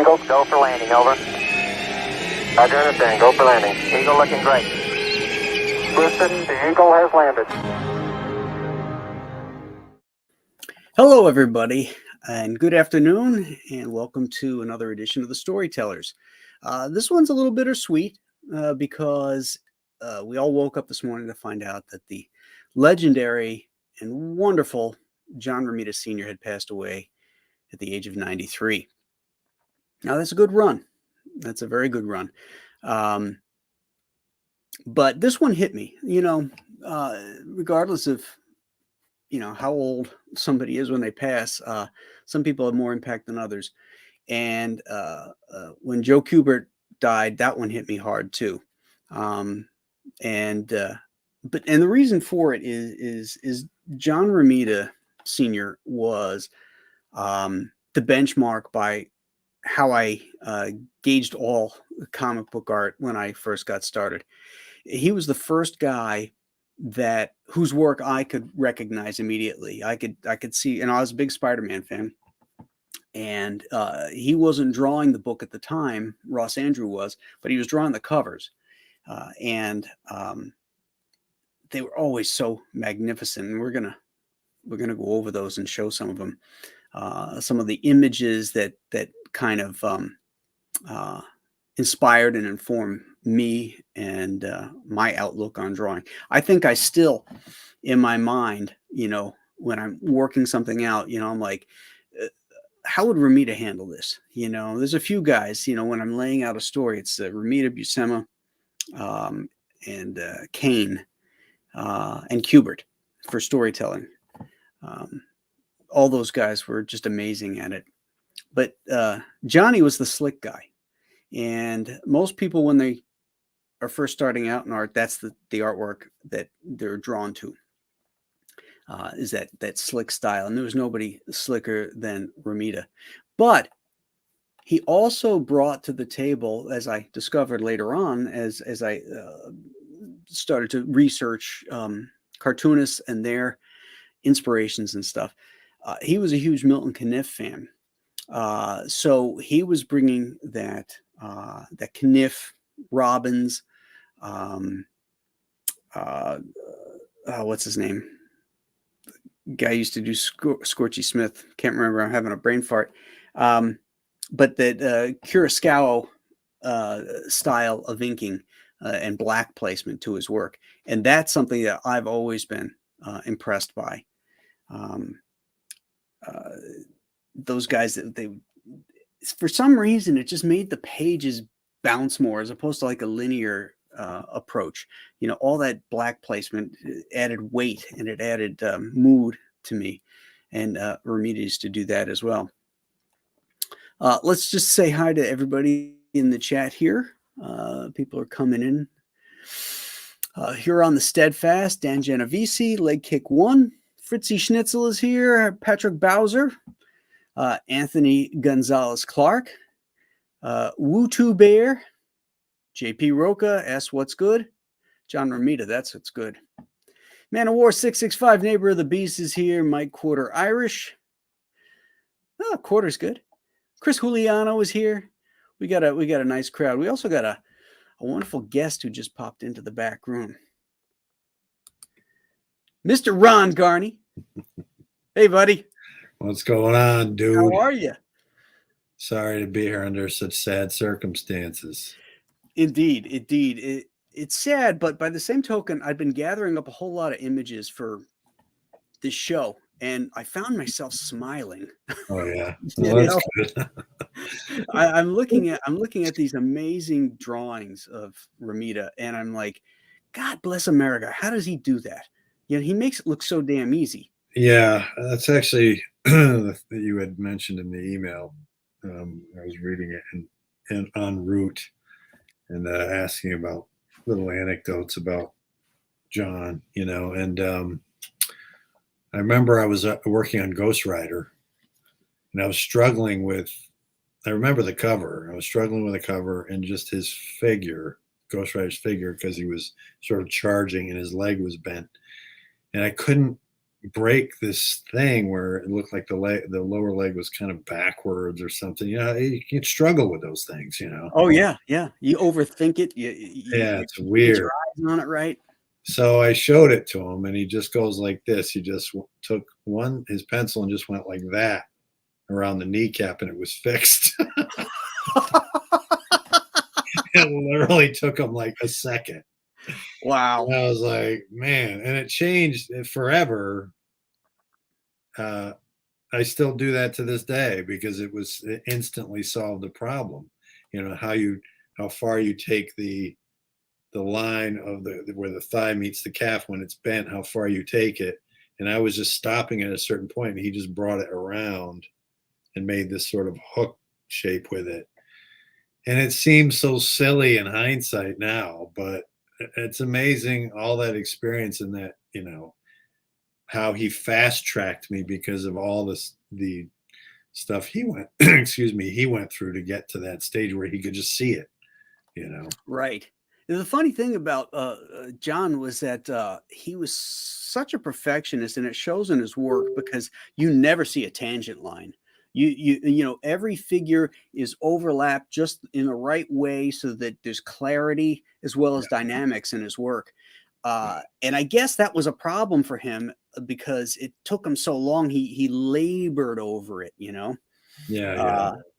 Eagle, go for landing, over. Roger, understand, go for landing. Eagle looking great. Houston, the Eagle has landed. Hello, everybody, and good afternoon, and welcome to another edition of the Storytellers. This one's a little bittersweet because we all woke up this morning to find out that the legendary and wonderful John Romita Sr. had passed away at the age of 93. Now, that's a good run. That's a very good run. But this one hit me, regardless of how old somebody is when they pass. Some people have more impact than others. And when Joe Kubert died, that one hit me hard too. And the reason for it is John Romita Sr. was the benchmark by how I gauged all comic book art when I first got started. He was the first guy whose work I could recognize immediately. I could see, and I was a big Spider-Man fan, and he wasn't drawing the book at the time. Ross Andru was, but he was drawing the covers, and they were always so magnificent. And we're gonna go over those and show some of them, some of the images that kind of inspired and informed me and my outlook on drawing. I think I still, in my mind, when I'm working something out, I'm like, how would Romita handle this? There's a few guys, when I'm laying out a story, it's Romita, Buscema, and Kane, and Kubert for storytelling. All those guys were just amazing at it. But Johnny was the slick guy. And most people, when they are first starting out in art, that's the artwork that they're drawn to, is that slick style. And there was nobody slicker than Romita. But he also brought to the table, as I discovered later on, as I started to research cartoonists and their inspirations and stuff, he was a huge Milton Caniff fan. So he was bringing that Caniff, Robbins, what's his name? The guy used to do Scorchy Smith. Can't remember. I'm having a brain fart. But that Kurosawa style of inking and black placement to his work, and that's something that I've always been impressed by. Those guys, they for some reason, it just made the pages bounce more as opposed to like a linear approach. All that black placement added weight and it added mood to me. And Romita used to do that as well. Let's just say hi to everybody in the chat here. People are coming in. Here on the Steadfast, Dan Genovese, Leg Kick 1. Fritzy Schnitzel is here. Patrick Bowser. Anthony Gonzalez Clark, Woo2 Bear, JP Roca asks what's good. John Romita, that's what's good. Man of War 665, Neighbor of the Beast is here. Mike Quarter Irish. Oh, Quarter's good. Chris Juliano is here. We got a nice crowd. We also got a wonderful guest who just popped into the back room. Mr. Ron Garney. Hey, buddy. What's going on, dude? How are you? Sorry to be here under such sad circumstances. Indeed. It's sad, but by the same token, I've been gathering up a whole lot of images for this show, and I found myself smiling. Oh yeah, well, that's good. I'm looking at these amazing drawings of Romita, and I'm like, God bless America. How does he do that? He makes it look so damn easy. Yeah, that's actually that you had mentioned in the email. I was reading it and en route and asking about little anecdotes about John, and I remember I was working on Ghost Rider, and I was struggling with. I remember the cover. I was struggling with the cover and just his figure, Ghost Rider's figure, because he was sort of charging and his leg was bent, and I couldn't break this thing where it looked like the lower leg was kind of backwards or something. You know, you struggle with those things, you know. Oh yeah, yeah. You overthink it. Yeah, You it's can't get your weird. eyes on it right. So I showed it to him, and he just goes like this. He just took his pencil and just went like that around the kneecap, and it was fixed. It literally took him like a second. Wow. And I was like, man, and it changed it forever. I still do that to this day because it instantly solved the problem. You know, how far you take the line of where the thigh meets the calf when it's bent, how far you take it. And I was just stopping at a certain point, and he just brought it around and made this sort of hook shape with it. And it seems so silly in hindsight now, but it's amazing all that experience and that, you know, how he fast tracked me because of all the stuff he went he went through to get to that stage where he could just see it, you know. Right. The funny thing about John was that he was such a perfectionist, and it shows in his work because you never see a tangent line. You know, every figure is overlapped just in the right way so that there's clarity as well as dynamics in his work. And I guess that was a problem for him because it took him so long. He labored over it, you know.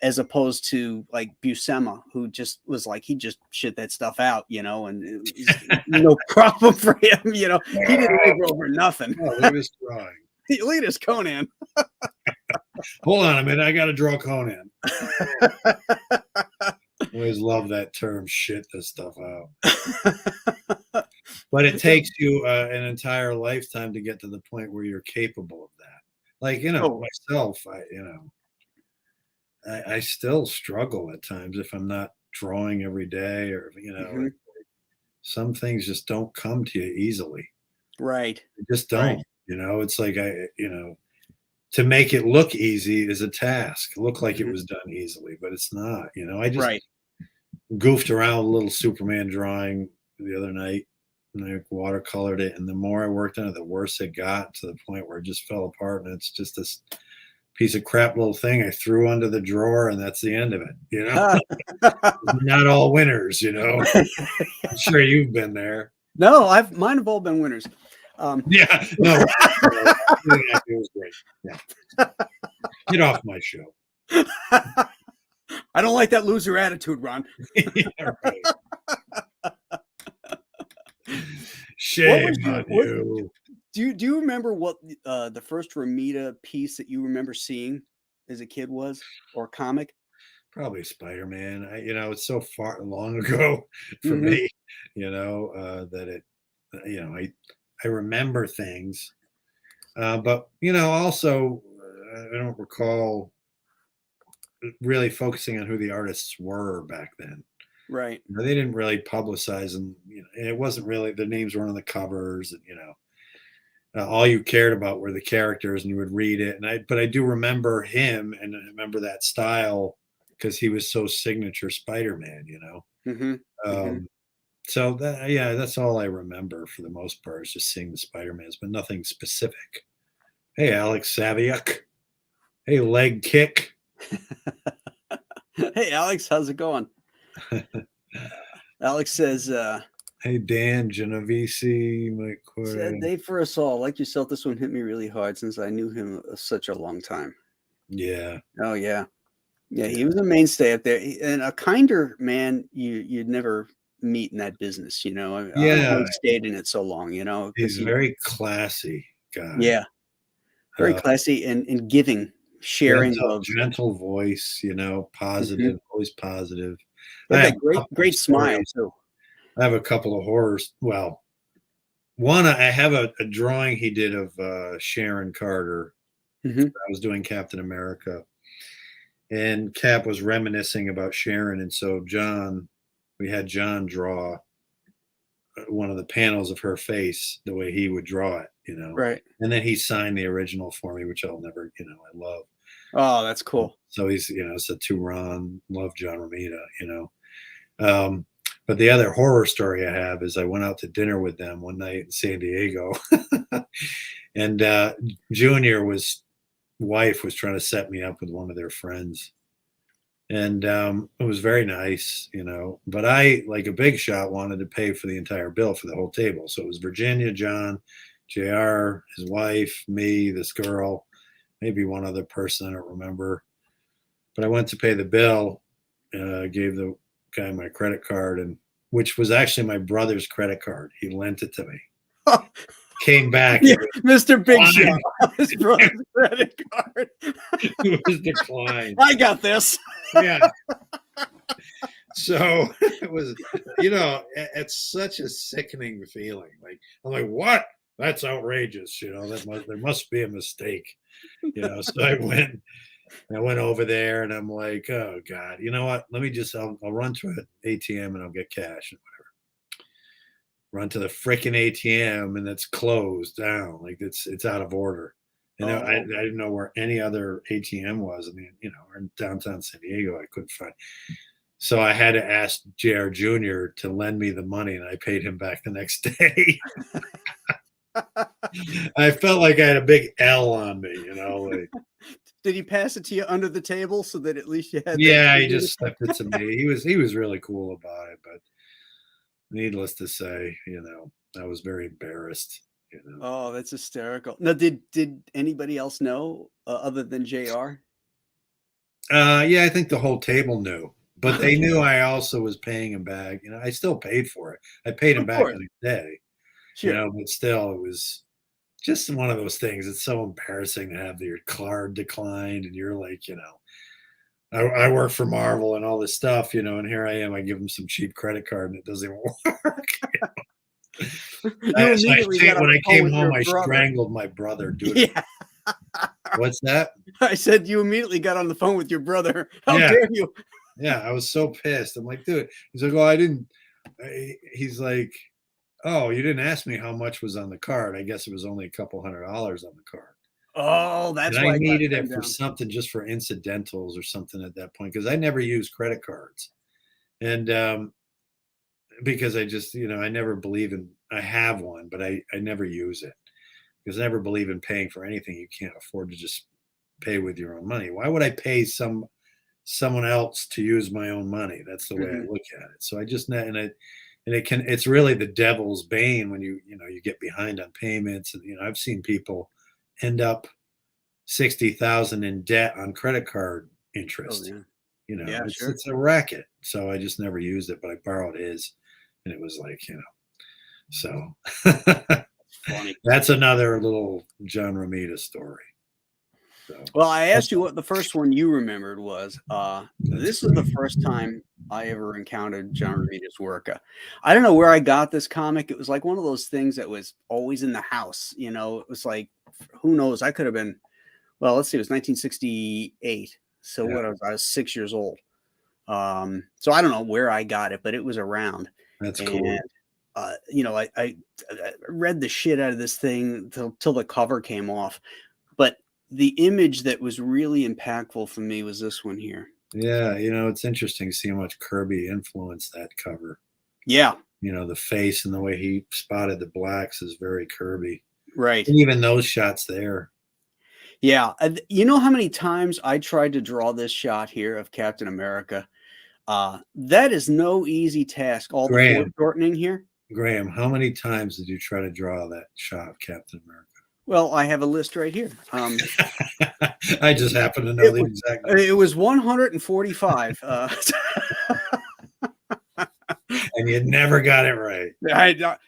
As opposed to like Buscema, who just was like, he just shit that stuff out, you know, and it was no problem for him, you know. He didn't labor over nothing. Oh, look at his drawing. Look at his Conan. Hold on a minute, I got to draw Conan. Always love that term, shit this stuff out. But it takes you an entire lifetime to get to the point where you're capable of that. Like, you know, myself, I still struggle at times if I'm not drawing every day, or, you know, some things just don't come to you easily. Right. They just don't, you know, it's like, you know, to make it look easy is a task. Look like it was done easily, but it's not, you know. I just goofed around with a little Superman drawing the other night, and I watercolored it. And the more I worked on it, the worse it got, to the point where it just fell apart. And it's just this piece of crap little thing I threw under the drawer, and that's the end of it. You know, not all winners, you know. I'm sure you've been there. No, mine have all been winners. Yeah, no, it was great. Yeah, get off my show. I don't like that loser attitude, Ron. Yeah, right. Shame on you. Do you remember what the first Romita piece that you remember seeing as a kid was, or comic? Probably Spider-Man. You know, it's so far long ago for me, you know, that it, you know, I remember things, but, you know, also I don't recall really focusing on who the artists were back then. Right. You know, they didn't really publicize, and, you know, and it wasn't really, the names weren't on the covers, and, you know, all you cared about were the characters, and you would read it. But I do remember him, and I remember that style because he was so signature Spider-Man, you know. So that's all I remember for the most part, is just seeing the Spider-Mans, but nothing specific. Hey, Alex Saviuk. Hey, Leg Kick. Hey, Alex, how's it going? Alex says, hey, Dan Genovese. Sad day for us all. Like yourself, this one hit me really hard since I knew him such a long time. Yeah. Oh, yeah. Yeah, he was a mainstay up there, and a kinder man you'd never meet in that business, you know. Yeah, he stayed in it so long, you know. He's very classy guy. Yeah, very classy and giving, sharing, gentle voice, you know, positive, always positive. That great smile too. I have a couple of horrors. Well, one, I have a drawing he did of Sharon Carter. I was doing Captain America, and Cap was reminiscing about Sharon, and so we had John draw one of the panels of her face the way he would draw it, you know. Right. And then he signed the original for me, which I'll never, you know, I love. Oh, that's cool. So he's, you know, it's a to Ron, love John Romita, you know. But the other horror story I have is I went out to dinner with them one night in San Diego, and Junior wife was trying to set me up with one of their friends, and it was very nice, But I, like a big shot, wanted to pay for the entire bill for the whole table. So it was Virginia, John, JR, his wife, me, this girl, maybe one other person I don't remember. But I went to pay the bill, gave the guy my credit card, and which was actually my brother's credit card. He lent it to me. Came back. Yeah, Mr. Big Shot, his declined. brother's credit card. It was declined. I got this. Yeah. So it was, it's such a sickening feeling. Like, I'm like, what? That's outrageous. There must be a mistake. So I went over there and I'm like, oh God, you know what? Let me I'll run to an ATM and I'll get cash and whatever. Run to the freaking ATM and it's closed down. Like it's out of order. And I didn't know where any other ATM was. I mean, in downtown San Diego, I couldn't find. So I had to ask JR Jr. to lend me the money, and I paid him back the next day. I felt like I had a big L on me, like. Did he pass it to you under the table so that at least you had? Yeah, he just slipped it to me. He was really cool about it, but needless to say, I was very embarrassed. Oh, that's hysterical. Now, did anybody else know other than JR? Yeah, I think the whole table knew, but they knew I also was paying him back. I still paid for it. I paid him back the next day. Sure. But still, it was just one of those things. It's so embarrassing to have your card declined, and you're like, I work for Marvel and all this stuff, and here I am. I give them some cheap credit card, and it doesn't even work. When I came home, I strangled my brother. Dude. Yeah. What's that? I said you immediately got on the phone with your brother. How dare you? Yeah, I was so pissed. I'm like, dude. He's like, oh, I didn't. He's like, oh, you didn't ask me how much was on the card. I guess it was only a couple $100 on the card. Oh, that's why I needed it for something, just for incidentals or something at that point, because I never used credit cards, and because I just, I never believe in. I have one, but I never use it because I never believe in paying for anything you can't afford to just pay with your own money. Why would I pay someone else to use my own money? That's the way I look at it. So I just it's really the devil's bane when you get behind on payments, and I've seen people end up 60,000 in debt on credit card interest. Oh, yeah. It's a racket. So I just never used it, but I borrowed his, and it was like, so funny. That's another little John Romita story. So. Well, I asked you what the first one you remembered was. This is the first time I ever encountered John Romita's work. I don't know where I got this comic. It was like one of those things that was always in the house. It was like, who knows? I could have been, well, let's see, it was 1968. So I was 6 years old. So I don't know where I got it, but it was around. That's cool. I read the shit out of this thing till the cover came off. But the image that was really impactful for me was this one here. Yeah, it's interesting to see how much Kirby influenced that cover. Yeah. The face and the way he spotted the blacks is very Kirby. Right. And even those shots there. Yeah. You know how many times I tried to draw this shot here of Captain America? That is no easy task. All the foreshortening here. Graham, how many times did you try to draw that shot of Captain America? Well, I have a list right here. I just happen to know the exact number. It was 145. And you never got it right.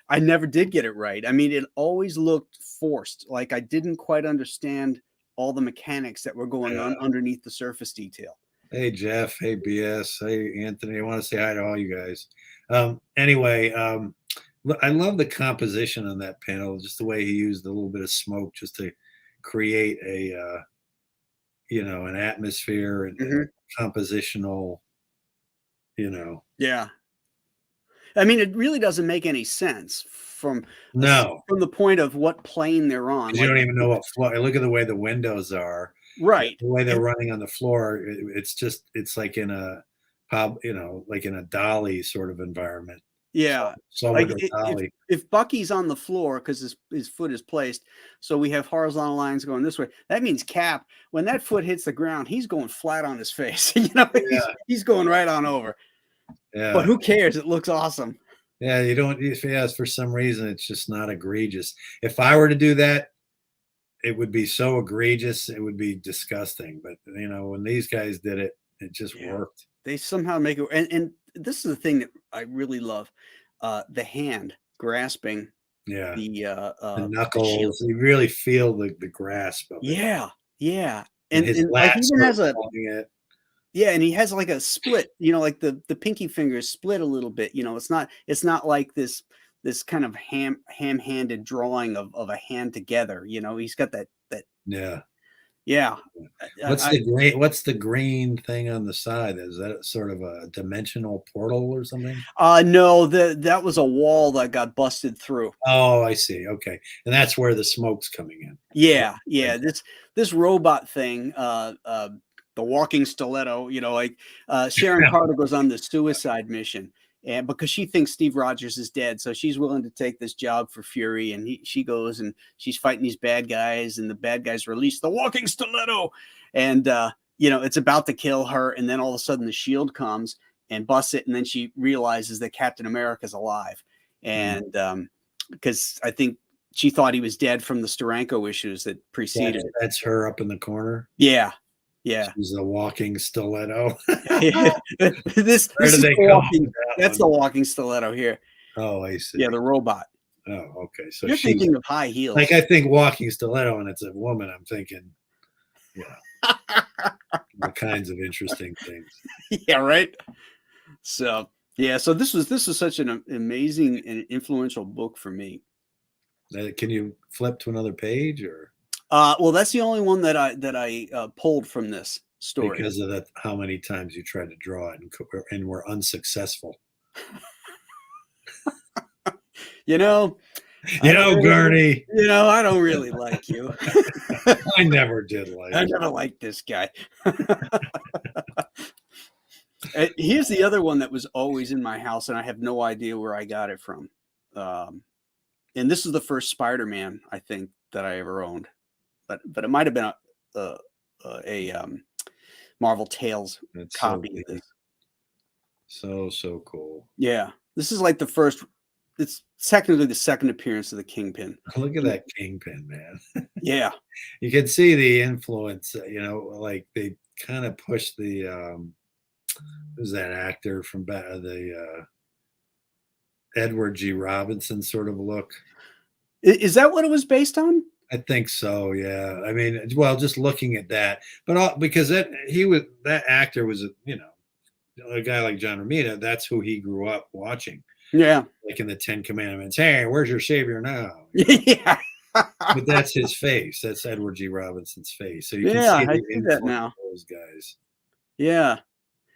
I never did get it right. I mean, it always looked forced. Like I didn't quite understand all the mechanics that were going on underneath the surface detail. Hey, Jeff. Hey, BS. Hey, Anthony. I want to say hi to all you guys. Anyway, I love the composition on that panel, just the way he used a little bit of smoke just to create an atmosphere and compositional, Yeah. I mean, it really doesn't make any sense from the point of what plane they're on. You don't even know what floor. Look at the way the windows are. Right. The way they're running on the floor. It's like in a like in a dolly sort of environment. Yeah. So Like with a dolly. if Bucky's on the floor because his foot is placed, so we have horizontal lines going this way. That means Cap, when that foot hits the ground, he's going flat on his face. He's going right on over. Yeah. But who cares? It looks awesome. Yeah, you don't. If for some reason it's just not egregious. If I were to do that, it would be so egregious, it would be disgusting. But when these guys did it, it just worked. They somehow make it. And this is the thing that I really love: the hand grasping. Yeah, the knuckles. You really feel the grasp of it. Yeah. And his like he even has it. Yeah, and he has like a split, like the pinky finger is split a little bit. It's not like this kind of ham-handed drawing of a hand together. He's got that. Yeah. What's the green thing on the side? Is that sort of a dimensional portal or something? No, that was a wall that got busted through. Oh, I see. Okay, and that's where the smoke's coming in. Yeah. This robot thing. The walking stiletto, Sharon Carter goes on the suicide mission, and because she thinks Steve Rogers is dead, so she's willing to take this job for Fury, and she goes and she's fighting these bad guys, and the bad guys release the walking stiletto, and it's about to kill her, and then all of a sudden the shield comes and busts it, and then she realizes that Captain America's alive, and because I think she thought he was dead from the Steranko issues that preceded it. That's her up in the corner. Yeah. She's a walking stiletto. That's the walking stiletto here. Oh, I see. Yeah, the robot. Oh, okay. So you're thinking of high heels. Like I think walking stiletto, and it's a woman. I'm thinking, all kinds of interesting things. Yeah, right. So so this was such an amazing and influential book for me. Can you flip to another page or? Well, that's the only one that I pulled from this story because of how many times you tried to draw it and were unsuccessful. Gurney. I don't really like you. I never did like. I never liked this guy. Here's the other one that was always in my house, and I have no idea where I got it from. And this is the first Spider-Man I think that I ever owned. But it might have been a Marvel Tales copy of this. So cool. Yeah, this is like the first. It's technically the second appearance of the Kingpin. Look at that Kingpin, man. Yeah, you can see the influence. Like they kind of pushed the who's that actor from the Edward G. Robinson sort of look. Is that what it was based on? I think so. Yeah. I mean, well, just looking at that, but because that actor was, a guy like John Romita. That's who he grew up watching. Yeah. Like in the 10 Commandments. Hey, where's your savior now? Yeah. But that's his face. That's Edward G. Robinson's face. So you can see I see that now. Those guys. Yeah.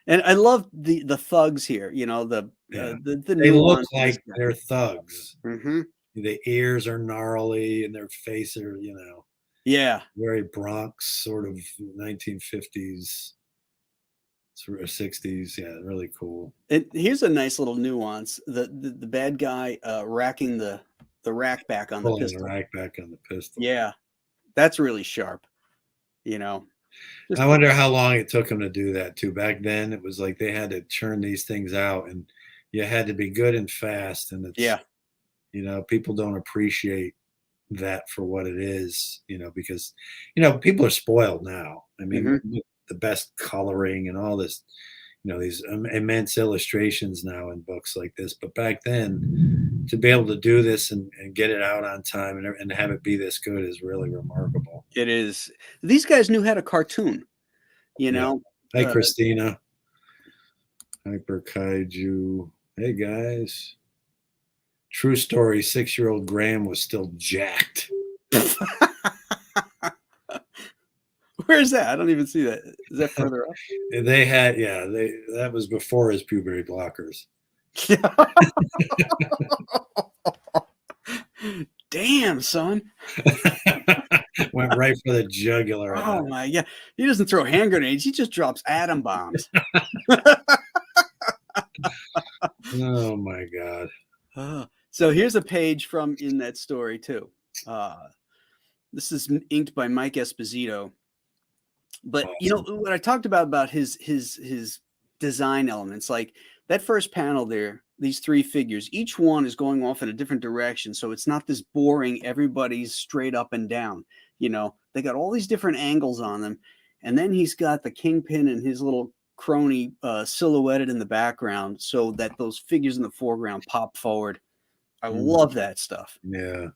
And I love the thugs here. The they look like they're thugs. Mm-hmm. The ears are gnarly and their face are, very Bronx sort of 1950s, sort of 60s. Yeah, really cool. And here's a nice little nuance: the bad guy racking the rack back on the pistol. The rack back on the pistol. Yeah, that's really sharp. I wonder how long it took them to do that too. Back then, it was like they had to churn these things out, and you had to be good and fast. And it's, people don't appreciate that for what it is, because, people are spoiled now. I mean, the best coloring and all this, these immense illustrations now in books like this. But back then, to be able to do this and get it out on time and have it be this good is really remarkable. It is. These guys knew how to cartoon, Hi, Christina. Hyper Kaiju. Hey, guys. True story, 6-year-old Graham was still jacked. Where is that? I don't even see that. Is that further up? They had, that was before his puberty blockers. Damn, son. Went right for the jugular. Oh my God. He doesn't throw hand grenades. He just drops atom bombs. Oh my God. So here's a page from in that story too. This is inked by Mike Esposito. But you know what I talked about his design elements, like that first panel there, these three figures, each one is going off in a different direction. So it's not this boring, everybody's straight up and down. You know, they got all these different angles on them. And then he's got the Kingpin and his little crony silhouetted in the background so that those figures in the foreground pop forward. I love that stuff. Yeah.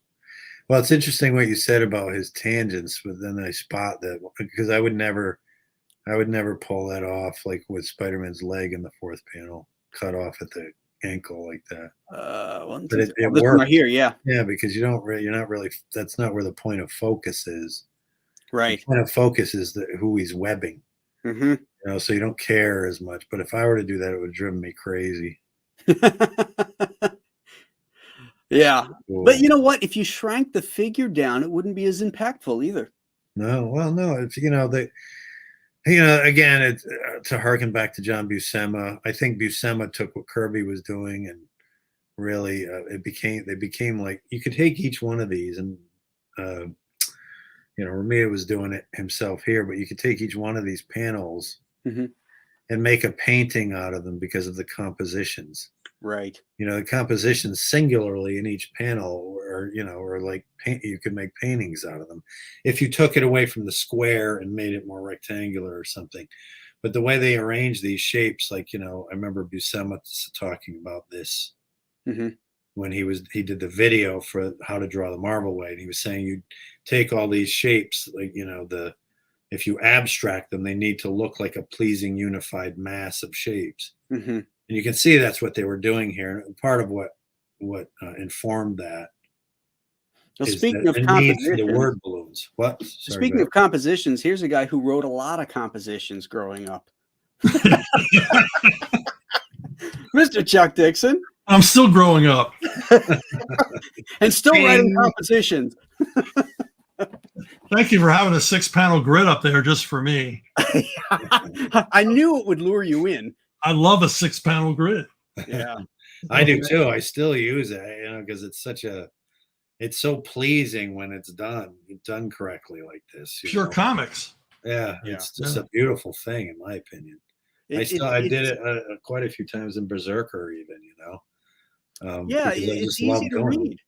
Well, it's interesting what you said about his tangents, but then I spot that because I would never pull that off, like with Spider-Man's leg in the fourth panel, cut off at the ankle like that. But it this works right here, yeah, because you're not really. That's not where the point of focus is. Right. The point of focus is who he's webbing. Mm-hmm. You know, so you don't care as much. But if I were to do that, it would drive me crazy. Yeah. Cool. But you know what? If you shrank the figure down, it wouldn't be as impactful either. No, well, no. It's again, it's to harken back to John Buscema. I think Buscema took what Kirby was doing and really they became like you could take each one of these and Romita was doing it himself here, but you could take each one of these panels and make a painting out of them because of the compositions. Right. You know, the compositions singularly in each panel or like paint, you could make paintings out of them if you took it away from the square and made it more rectangular or something. But the way they arrange these shapes, like, I remember Buscema talking about this when he did the video for how to draw the Marvel way. And he was saying you take all these shapes, like, if you abstract them, they need to look like a pleasing unified mass of shapes. And you can see that's what they were doing here. And part of what informed that. Well, speaking of compositions, the word balloons. What? Sorry, speaking of compositions, here's a guy who wrote a lot of compositions growing up. Mr. Chuck Dixon. I'm still growing up. And still writing compositions. Thank you for having a 6-panel grid up there just for me. I knew it would lure you in. I love a 6-panel grid. Yeah. I do too. I still use it, because it's so pleasing when it's done correctly like this. Pure comics. Yeah, it's just a beautiful thing, in my opinion. I did it quite a few times in Berserker, even. It's easy to read.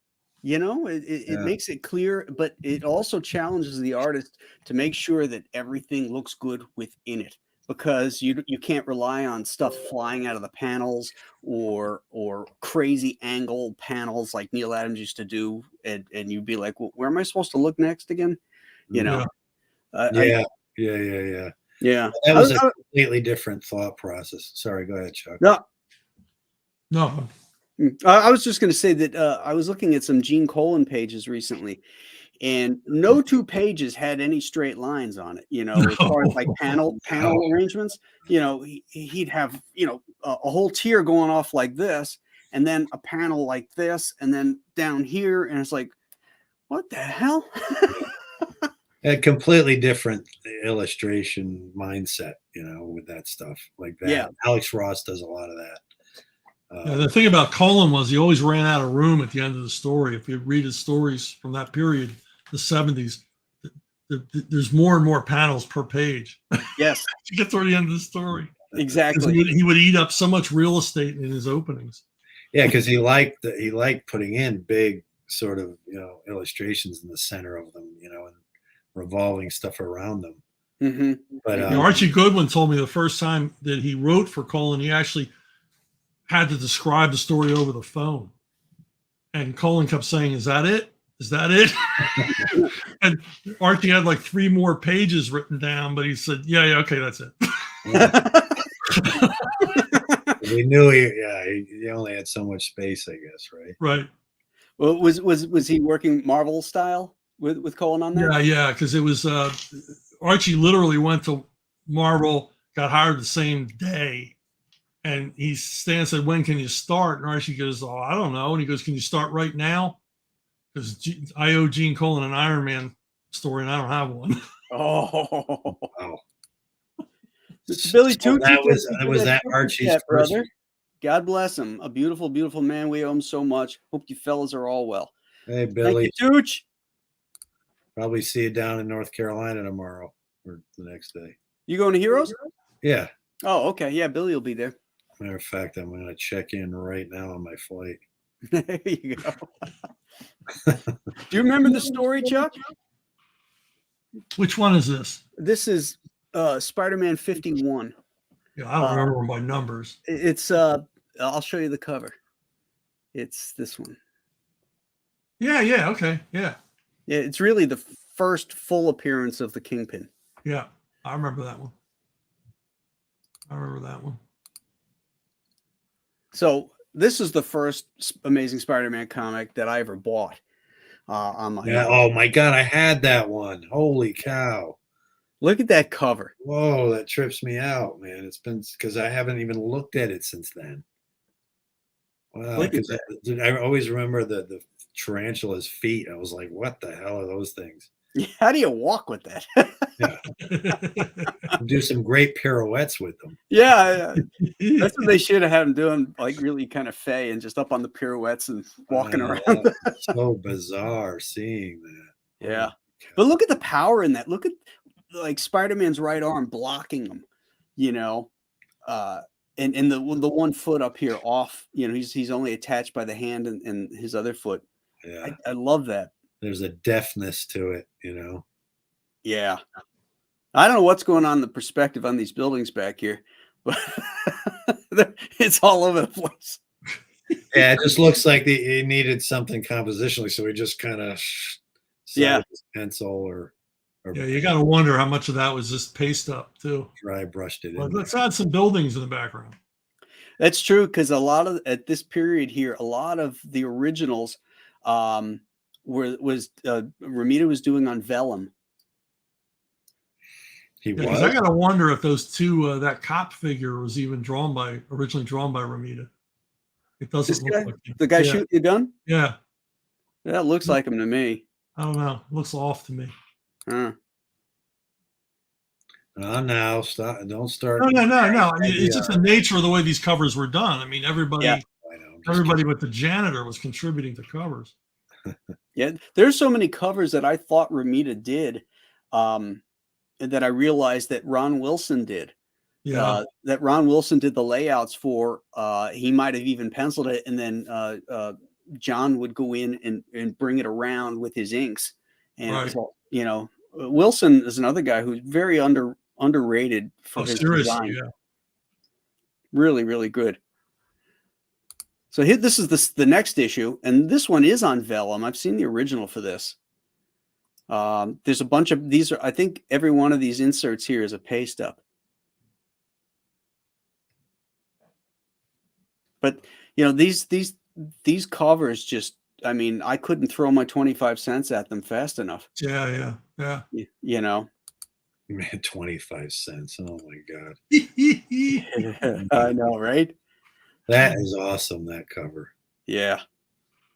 It makes it clear, but it also challenges the artist to make sure that everything looks good within it. Because you can't rely on stuff flying out of the panels or crazy angle panels like Neil Adams used to do, and you'd be like, well, where am I supposed to look next again? Yeah. Yeah. That was a completely different thought process. Sorry, go ahead, Chuck. No. I was just going to say that I was looking at some Gene Colan pages recently, and no two pages had any straight lines on it, as far as like panel arrangements. He'd have, a whole tier going off like this, and then a panel like this, and then down here, and it's like, what the hell? A completely different illustration mindset, with that stuff like that. Yeah. Alex Ross does a lot of that. The thing about Colan was he always ran out of room at the end of the story. If you read his stories from that period, the 70s, there's more and more panels per page. Yes. To get toward the end of the story. Exactly. He would eat up so much real estate in his openings. Yeah, because he liked putting in big sort of illustrations in the center of them, and revolving stuff around them. But Archie Goodwin told me the first time that he wrote for Colan, he actually had to describe the story over the phone, and Colan kept saying, "Is that it? Is that it?" And Archie had like 3 more pages written down, but he said, "Yeah, okay, that's it." We knew he only had so much space, I guess, right? Right. Well, was he working Marvel style with Colan on that? Yeah, because it was Archie literally went to Marvel, got hired the same day. And Stan said, "When can you start?" And Archie goes, "Oh, I don't know." And he goes, "Can you start right now?" Because I owe Gene Colan an Iron Man story, and I don't have one. Oh, wow. Mr. Billy Tucci. That was Archie's brother. God bless him. A beautiful, beautiful man. We owe him so much. Hope you fellas are all well. Hey, Thank Billy. you, Tooch. Probably see you down in North Carolina tomorrow or the next day. You going to Heroes? Yeah. Oh, okay. Yeah, Billy will be there. Matter of fact, I'm going to check in right now on my flight. There you go. Do you remember the story, Chuck? Which one is this? This is Spider-Man 51. Yeah, I don't remember my numbers. It's I'll show you the cover. It's this one. Yeah, okay. Yeah, It's really the first full appearance of the Kingpin. yeah. I remember that one. So this is the first Amazing Spider-Man comic that I ever bought on my Yeah. Oh my God, I had that one. Holy cow. Look at that cover. Whoa, that trips me out, man. It's been because I haven't even looked at it since then. Wow, Look at because I always remember the tarantula's feet. I was like, what the hell are those things? How do you walk with that? Do some great pirouettes with them. Yeah, that's what they should have had him doing, like really kind of fey and just up on the pirouettes and walking around. So bizarre seeing that. Yeah, but look at the power in that. Look at like Spider-Man's right arm blocking him, you know, and the 1 foot up here off. You know, he's only attached by the hand and his other foot. Yeah, I love that. there's a deftness to it, you know. Yeah. I don't know what's going on in the perspective on these buildings back here, but it's all over the place. Yeah, it just looks like he needed something compositionally, so he just kind of his pencil or yeah. You got to wonder how much of that was just paste up too. dry brushed it Well, in. let's add some buildings in the background. That's true, because a lot of at this period here, a lot of the originals Romita was doing on vellum. He Yeah, was. I got to wonder if those two, that cop figure was even originally drawn by Romita. It doesn't look like him. The guy Yeah. shooting the gun? Yeah, That looks like him to me. I don't know. It looks off to me. Huh. Now stop! Don't start. No. I mean, it's just the nature of the way these covers were done. I mean, everybody, I know. everybody with the janitor was contributing to covers. Yeah, there's so many covers that I thought Romita did, that I realized that Ron Wilson did. Yeah, That Ron Wilson did the layouts for. He might have even penciled it, and then John would go in and bring it around with his inks. And it was all, you know, Wilson is another guy who's very underrated for his design. Yeah. Really, really good. So here, this is the next issue, and this one is on vellum. I've seen the original for this. There's a bunch of these. I think every one of these inserts here is a paste up. But you know, these covers just, I mean, I couldn't throw my 25 cents at them fast enough. Yeah. You know. Man, 25 cents. Oh my God. I know, right? That is awesome, that cover. Yeah.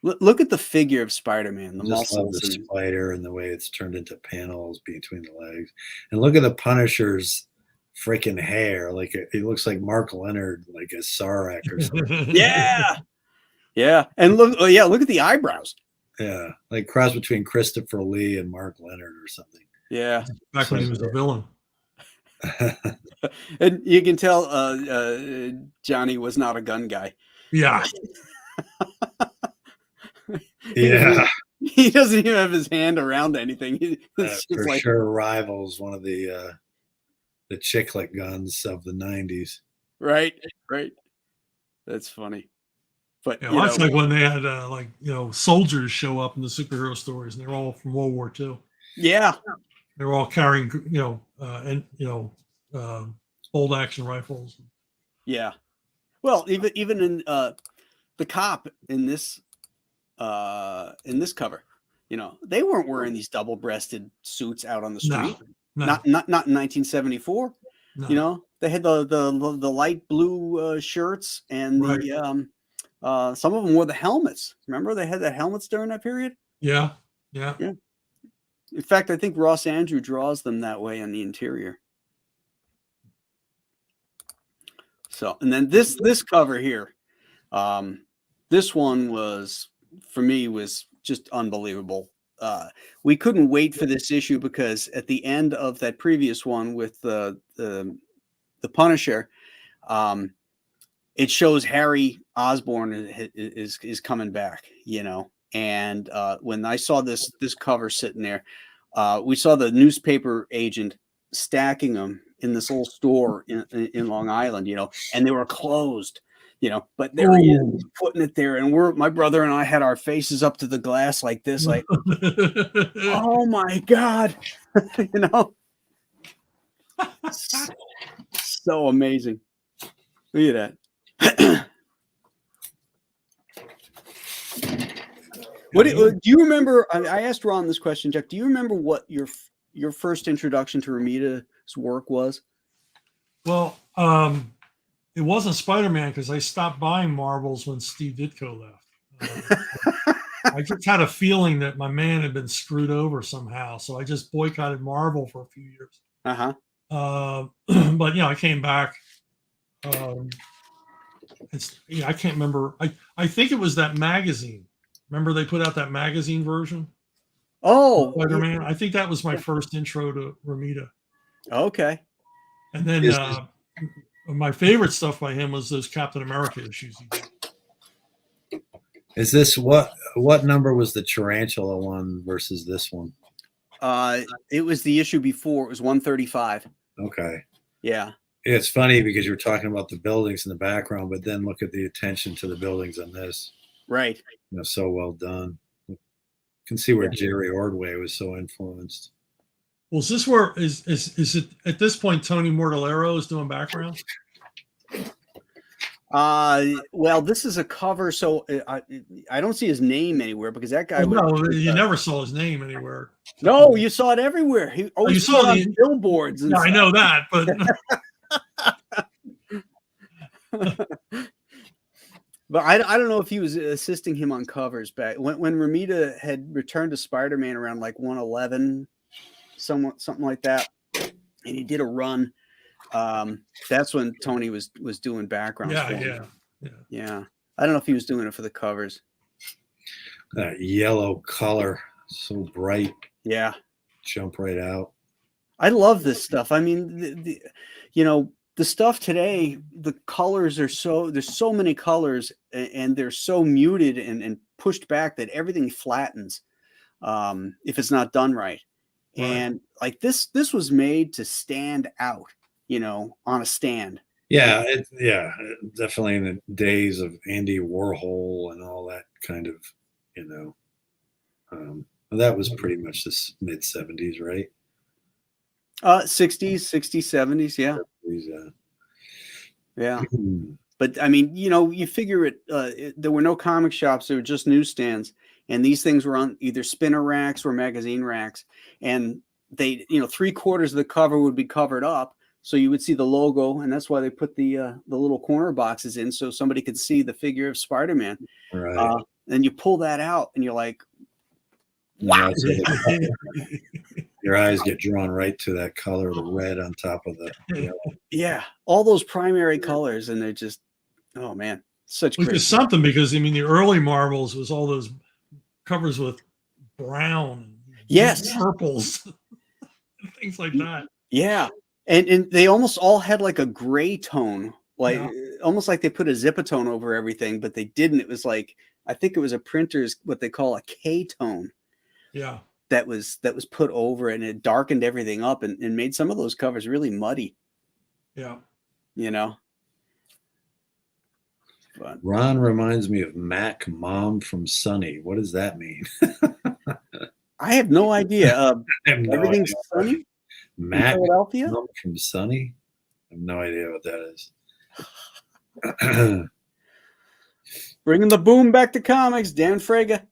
Look at the figure of Spider-Man, the I just love muscles. the spider and the way it's turned into panels between the legs. And look at the Punisher's freaking hair. Like it looks like Mark Leonard, like a Sarek or something. Yeah. Yeah. And look at the eyebrows. Yeah. Like cross between Christopher Lee and Mark Leonard or something. Yeah. Back when he was a villain. And you can tell Johnny was not a gun guy. Yeah. Yeah. He doesn't even have his hand around anything. For like, sure rivals one of the chiclet guns of the 90s. Right. That's funny. But yeah, that's like when they had soldiers show up in the superhero stories, and they're all from World War II. Yeah. They're all carrying, old action rifles. Yeah. Well, even in the cop in this cover, you know, they weren't wearing these double-breasted suits out on the street. No. Not in 1974. No. You know, they had the light blue shirts, and right. some of them wore the helmets. Remember, they had the helmets during that period. Yeah. In fact, I think Ross Andrew draws them that way on the interior. So, and then this cover here, this one was, for me, was just unbelievable. We couldn't wait for this issue because at the end of that previous one with the Punisher, it shows Harry Osborn is coming back, you know. And when I saw this cover sitting there, we saw the newspaper agent stacking them in this little store in Long Island, you know, and they were closed, you know, but there he is putting it there. And my brother and I had our faces up to the glass like this, like, oh my God, you know, so amazing. Look at that. What do you remember? I asked Ron this question, Jack. Do you remember what your first introduction to Romita's work was? Well, it wasn't Spider-Man because I stopped buying Marvels when Steve Ditko left. I just had a feeling that my man had been screwed over somehow, so I just boycotted Marvel for a few years. But I came back. I can't remember. I think it was that magazine. Remember they put out that magazine version? Oh, Spider-Man. I think that was my first intro to Romita. Okay. And then my favorite stuff by him was those Captain America issues he did. Is this what number was the Tarantula one versus this one? It was the issue before. It was 135. Okay. Yeah. It's funny because you were talking about the buildings in the background, but then look at the attention to the buildings on this. Right. So well done. You can see where Jerry Ordway was so influenced. Well, is this where is it at this point? Tony Mortallero is doing background. Well, this is a cover, so I don't see his name anywhere because that guy. You never saw his name anywhere. No, you saw it everywhere. You saw it on billboards. Yeah, I know that, but. But I don't know if he was assisting him on covers back when Romita had returned to Spider-Man around like 111, something like that, and he did a run. That's when Tony was doing background. Yeah. I don't know if he was doing it for the covers. That yellow color, so bright. Yeah, jump right out. I love this stuff. I mean, the stuff today, the colors are there's so many colors and they're so muted and pushed back that everything flattens if it's not done right. And like this was made to stand out, on a stand. Yeah. Definitely in the days of Andy Warhol and all that kind of, that was pretty much the mid 70s, right? 60s, 70s. Yeah. Yeah. But I mean, you figure there were no comic shops. There were just newsstands. And these things were on either spinner racks or magazine racks. And they, 3/4 of the cover would be covered up. So you would see the logo. And that's why they put the little corner boxes in so somebody could see the figure of Spider-Man. Right. And you pull that out and you're like, wow. Your eyes get drawn right to that color, the red on top of the yellow. Yeah, all those primary colors, and they're just, oh man, such great. Which is something because the early Marvels was all those covers with brown, purples, things like that. Yeah, and they almost all had like a gray tone, almost like they put a Zipatone over everything, but they didn't. It was like, I think it was a printer's what they call a K tone. Yeah. That was put over and it darkened everything up and made some of those covers really muddy. Yeah. But Ron reminds me of Mac Mom from Sunny. What does that mean? I have no idea. Everything's sunny? Mac Philadelphia? Mom from Sunny? I have no idea what that is. Bringing the boom back to comics, Dan Fraga.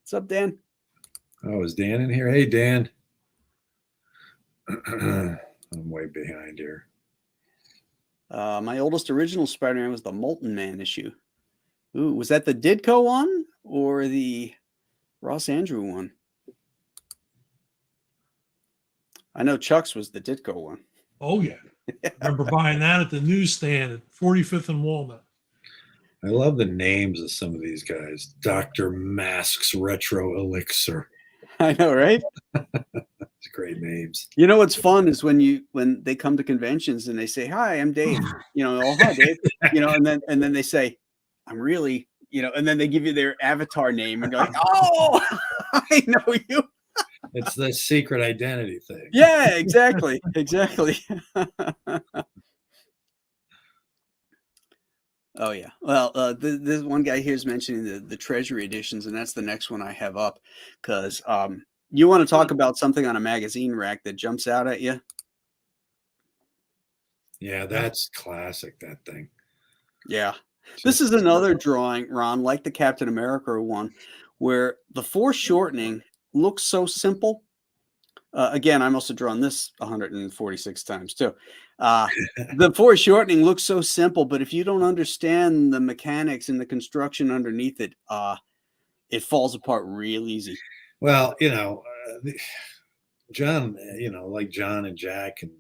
What's up, Dan? Oh, is Dan in here? Hey, Dan. I'm way behind here. My oldest original Spider-Man was the Molten Man issue. Ooh, was that the Ditko one or the Ross Andrew one? I know Chuck's was the Ditko one. Oh, yeah. I remember buying that at the newsstand at 45th and Walnut. I love the names of some of these guys. Dr. Mask's Retro Elixir. I know, right? It's great names. You know what's fun is when they come to conventions and they say, "Hi, I'm Dave." You know, "Oh, hi, Dave." You know, and then they say, "I'm really," you know, and then they give you their avatar name and you're like, "Oh, I know you." It's the secret identity thing. Yeah, exactly. Exactly. Oh yeah. Well, this one guy here is mentioning the Treasury editions, and that's the next one I have up because you want to talk about something on a magazine rack that jumps out at you? Yeah, that's classic, that thing. Yeah. This is another drawing, Ron, like the Captain America one, where the foreshortening looks so simple. Again, I must have drawn this 146 times too. The foreshortening looks so simple, but if you don't understand the mechanics and the construction underneath it, it falls apart real easy. Well, you know, John, you know, like John and Jack and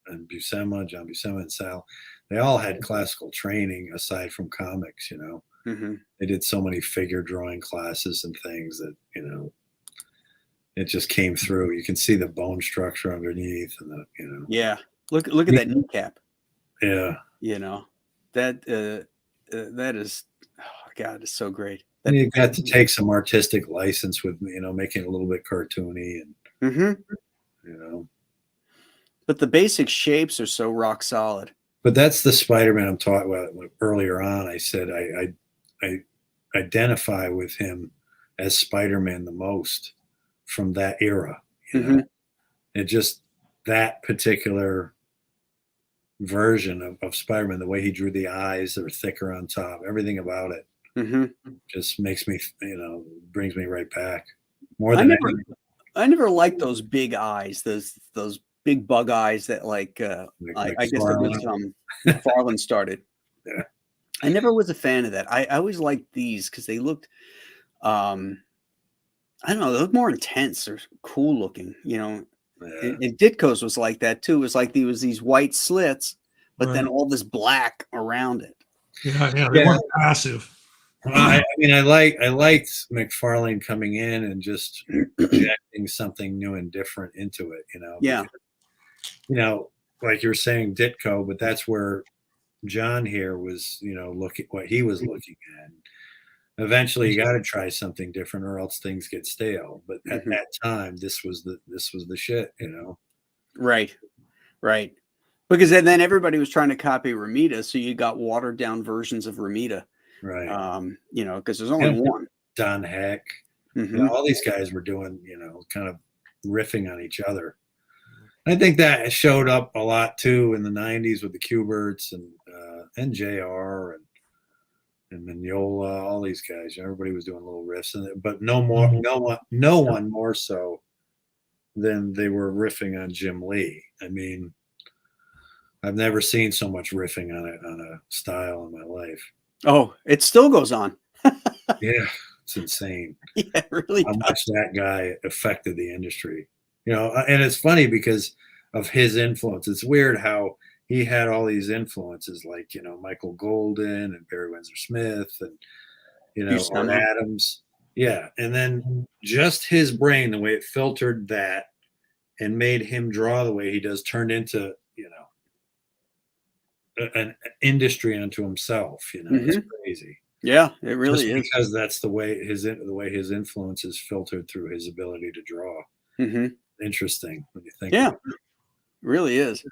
John Buscema and Sal, they all had classical training aside from comics, you know. Mm-hmm. They did so many figure drawing classes and things that, you know, it just came through. You can see the bone structure underneath and the, you know. Yeah. Look at that kneecap. Yeah. You know, that is, oh God, it's so great. And you got to take some artistic license with, you know, making it a little bit cartoony and, you know. But the basic shapes are so rock solid. But that's the Spider-Man I'm talking about. Earlier on, I said I identify with him as Spider-Man the most from that era. You know, it just that particular version of Spider-Man, the way he drew the eyes that are thicker on top, everything about it just makes me, you know, brings me right back. More than I never liked those big eyes, those big bug eyes that I guess it was McFarlane started. Yeah. I never was a fan of that. I always liked these because they looked I don't know, they look more intense or cool looking, you know. Yeah. And Ditko's was like that too. It was like there was these white slits, but then all this black around it. Yeah, they weren't passive. I mean, I liked McFarlane coming in and just injecting something new and different into it, you know. Yeah. Because, you know, like you're saying Ditko, but that's where John here was, you know, looking what he was looking at. Eventually you got to try something different or else things get stale. But at that time, this was the shit, you know. Right. Right. Because then everybody was trying to copy Romita, so you got watered down versions of Romita. Right. You know, because there's only one. Don Heck. You know, all these guys were doing, you know, kind of riffing on each other. I think that showed up a lot too in the '90s with the Kuberts and JR and Mignola, all these guys. Everybody was doing little riffs, but no one more so than they were riffing on Jim Lee. I mean, I've never seen so much riffing on a style in my life. Oh, it still goes on. Yeah, it's insane. Yeah, really. How much that guy affected the industry, you know. And it's funny because of his influence. It's weird how he had all these influences, like, you know, Michael Golden and Barry Windsor Smith and, you know, Art Adams. Yeah, and then just his brain, the way it filtered that and made him draw the way he does, turned into, you know, an industry unto himself. You know, it's crazy. Yeah, it really is, because that's the way his influence is filtered through his ability to draw. Interesting when you think. Yeah, about it. Really is.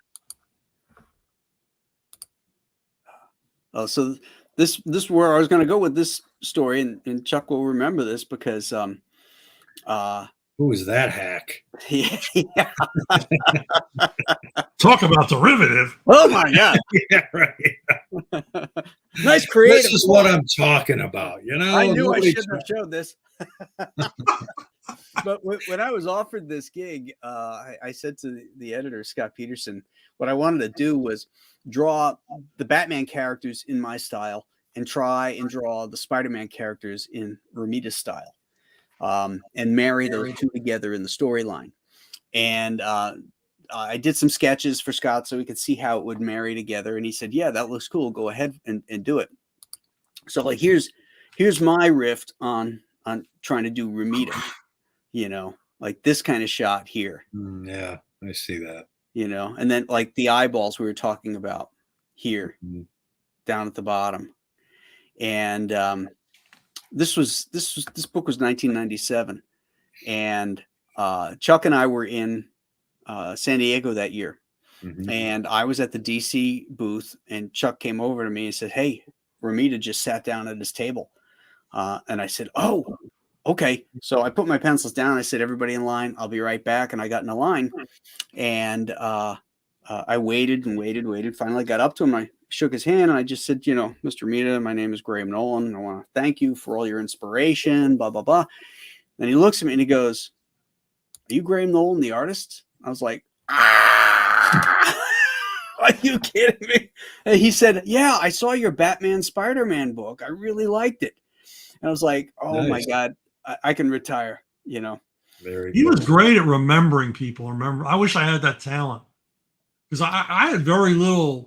Oh, so this is where I was going to go with this story, and Chuck will remember this because who is that hack? Yeah. Talk about derivative. Oh my God. Yeah, right. Nice creative. This is what I'm talking about. You know, I knew I shouldn't have showed this. But when I was offered this gig, I said to the editor, Scott Peterson, what I wanted to do was draw the Batman characters in my style and try and draw the Spider-Man characters in Romita's style, and marry those two together in the storyline. And I did some sketches for Scott so we could see how it would marry together. And he said, yeah, that looks cool. Go ahead and do it. So like, here's my riff on trying to do Romita, like this kind of shot here, Yeah, I see that. And then like the eyeballs we were talking about here down at the bottom. And this book was 1997, and Chuck and I were in San Diego that year, and I was at the DC booth, and Chuck came over to me and said, hey, Romita just sat down at his table. And I said, oh, okay. So I put my pencils down. I said, everybody in line, I'll be right back. And I got in a line, and I waited and waited. Finally got up to him. I shook his hand and I just said, Mr. Romita, my name is Graham Nolan. I want to thank you for all your inspiration, blah, blah, blah. Then he looks at me and he goes, are you Graham Nolan, the artist? I was like, are you kidding me? And he said, yeah, I saw your Batman Spider-Man book. I really liked it. And I was like, oh my God, I can retire, He was great at remembering people. I wish I had that talent, because I had very little,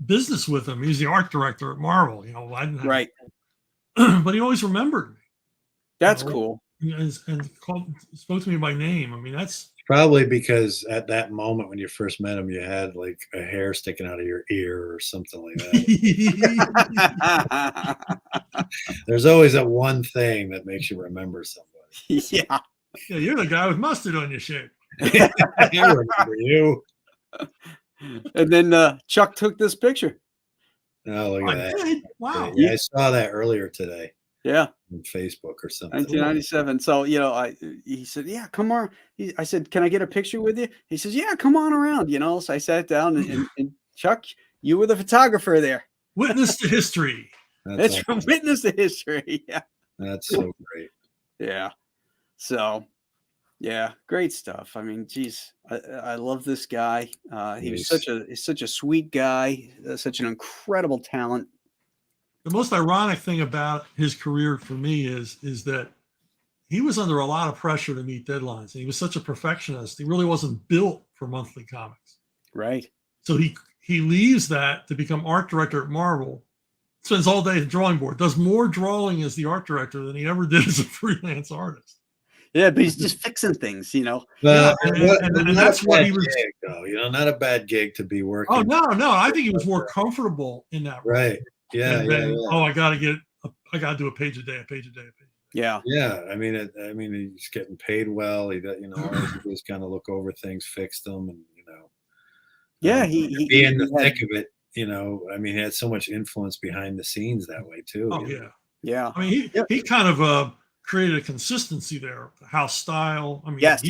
business with him. He was the art director at Marvel, I didn't have, right. But he always remembered me. That's cool. And spoke to me by name. I mean, that's probably because at that moment when you first met him, you had like a hair sticking out of your ear or something like that. There's always that one thing that makes you remember somebody. Yeah, you're the guy with mustard on your shirt. I remember you. And then Chuck took this picture. Oh, look at that. Wow. Yeah, I saw that earlier today. Yeah. On Facebook or something. 1997. So, he said, yeah, come on. I said, can I get a picture with you? He says, yeah, come on around, So I sat down and Chuck, you were the photographer there. Witness to history. That's from Witness to History. Yeah. That's so great. Yeah. So, yeah, great stuff. I mean, geez, I love this guy. He was such a sweet guy, such an incredible talent. The most ironic thing about his career for me is that he was under a lot of pressure to meet deadlines, and he was such a perfectionist. He really wasn't built for monthly comics. Right. So he leaves that to become art director at Marvel, spends all day at the drawing board, does more drawing as the art director than he ever did as a freelance artist. Yeah, but he's just fixing things, and that's what he was. Gig, though, not a bad gig to be working. Oh no! I think he was more comfortable in that. Right. Yeah. Oh, I got to do a page a day. Yeah. Yeah. I mean, he's getting paid well. He got, always kind of look over things, fix them, and Yeah, he be in the thick of it. He had so much influence behind the scenes that way too. Oh yeah. Yeah. I mean, he kind of created a consistency there. House style. I mean, yes.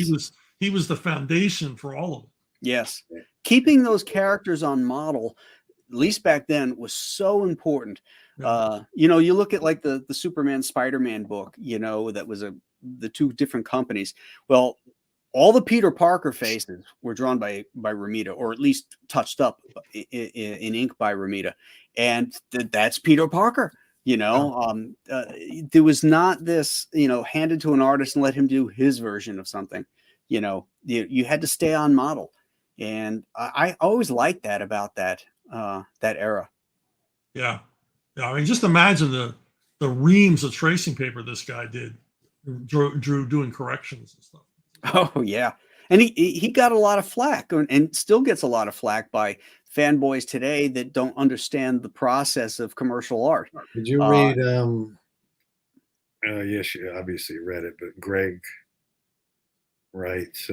he was the foundation for all of them. Yes. Keeping those characters on model, at least back then, was so important. Yeah. You look at like the Superman Spider-Man book, that was the two different companies. Well, all the Peter Parker faces were drawn by Romita, or at least touched up in ink by Romita. And that's Peter Parker. There was not this, handed to an artist and let him do his version of something. You had to stay on model. And I always liked that about that era. Yeah. I mean, just imagine the reams of tracing paper this guy drew doing corrections and stuff. Oh yeah. And he got a lot of flack, and still gets a lot of flack by fanboys today that don't understand the process of commercial art. Did you read yes, you obviously read it, but Greg writes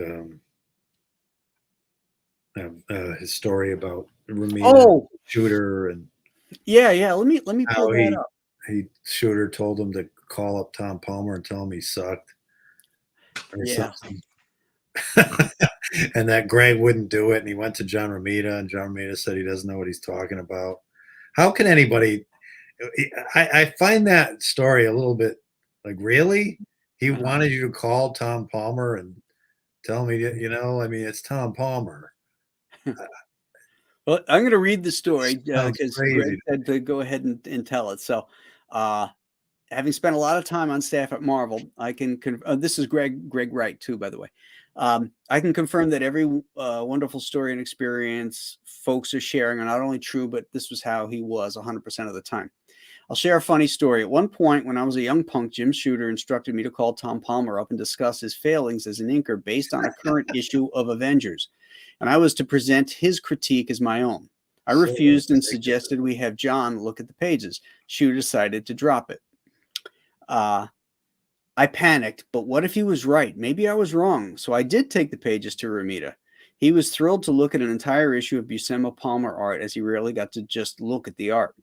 his story about Romita Shooter, and yeah. Let me pull that up. Shooter told him to call up Tom Palmer and tell him he sucked or something. And that Greg wouldn't do it, and he went to John Romita, and John Romita said he doesn't know what he's talking about. How can anybody? I find that story a little bit like, really? He wanted you to call Tom Palmer and tell me, it's Tom Palmer. Well, I'm going to read the story because Greg said to go ahead and tell it. So, having spent a lot of time on staff at Marvel, I can. This is Greg Wright too, by the way. I can confirm that every wonderful story and experience folks are sharing are not only true, but this was how he was 100% of the time. I'll share a funny story. At one point, when I was a young punk, Jim Shooter instructed me to call Tom Palmer up and discuss his failings as an inker based on a current issue of Avengers, and I was to present his critique as my own. I refused and suggested we have John look at the pages. Shooter decided to drop it. I panicked, but what if he was right? Maybe I was wrong. So I did take the pages to Romita. He was thrilled to look at an entire issue of Buscema Palmer art, as he rarely got to just look at the art.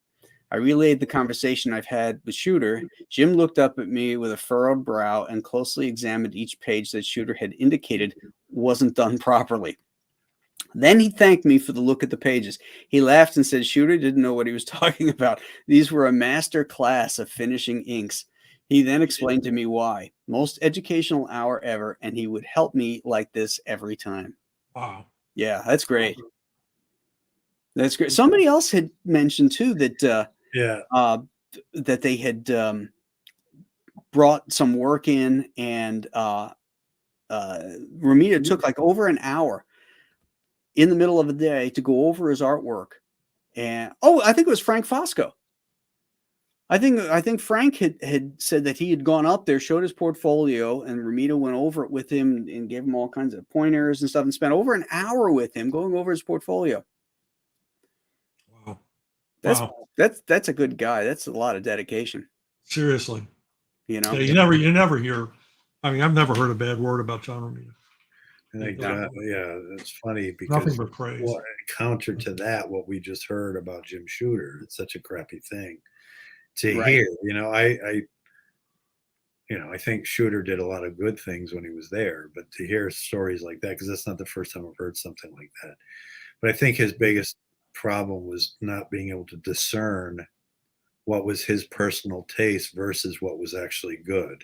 I relayed the conversation I've had with Shooter. Jim looked up at me with a furrowed brow and closely examined each page that Shooter had indicated wasn't done properly. Then he thanked me for the look at the pages. He laughed and said Shooter didn't know what he was talking about. These were a master class of finishing inks. He then explained to me why. Most educational hour ever, and he would help me like this every time. Wow. Yeah, that's great. That's great. Somebody else had mentioned too that that they had brought some work in, and Romita took like over an hour in the middle of the day to go over his artwork. And I think it was Frank Fosco. I think Frank had said that he had gone up there, showed his portfolio, and Romita went over it with him and gave him all kinds of pointers and stuff, and spent over an hour with him going over his portfolio. Wow. That's a good guy. That's a lot of dedication. Seriously. You know, yeah, you never hear. I mean, I've never heard a bad word about John Romita. I think, it's funny because Nothing but praise. Counter to that, what we just heard about Jim Shooter, it's such a crappy thing to Right. hear. You know, I think Shooter did a lot of good things when he was there, but to hear stories like that, because that's not the first time I've heard something like that. But I think his biggest problem was not being able to discern what was his personal taste versus what was actually good.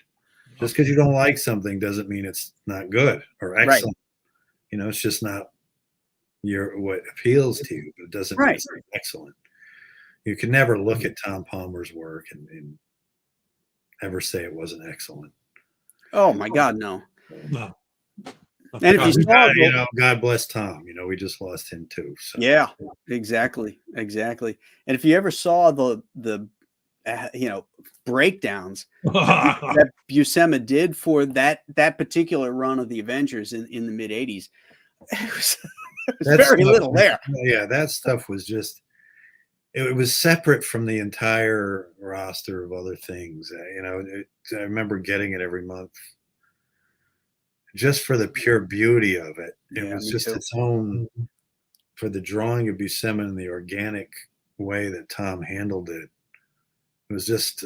Just because you don't like something doesn't mean it's not good or excellent. Right. You know, it's just not what appeals to you, but it doesn't mean it's excellent. You can never look at Tom Palmer's work and ever say it wasn't excellent. Oh my God, no. No. And if you saw, God bless Tom. You know, we just lost him too. So. Yeah, exactly. And if you ever saw the breakdowns that Buscema did for that particular run of the Avengers in the mid '80s, it was very little there. Yeah, that stuff was just. It was separate from the entire roster of other things. I remember getting it every month just for the pure beauty of it. It was just its own, for the drawing of Buscema and the organic way that Tom handled it. It was just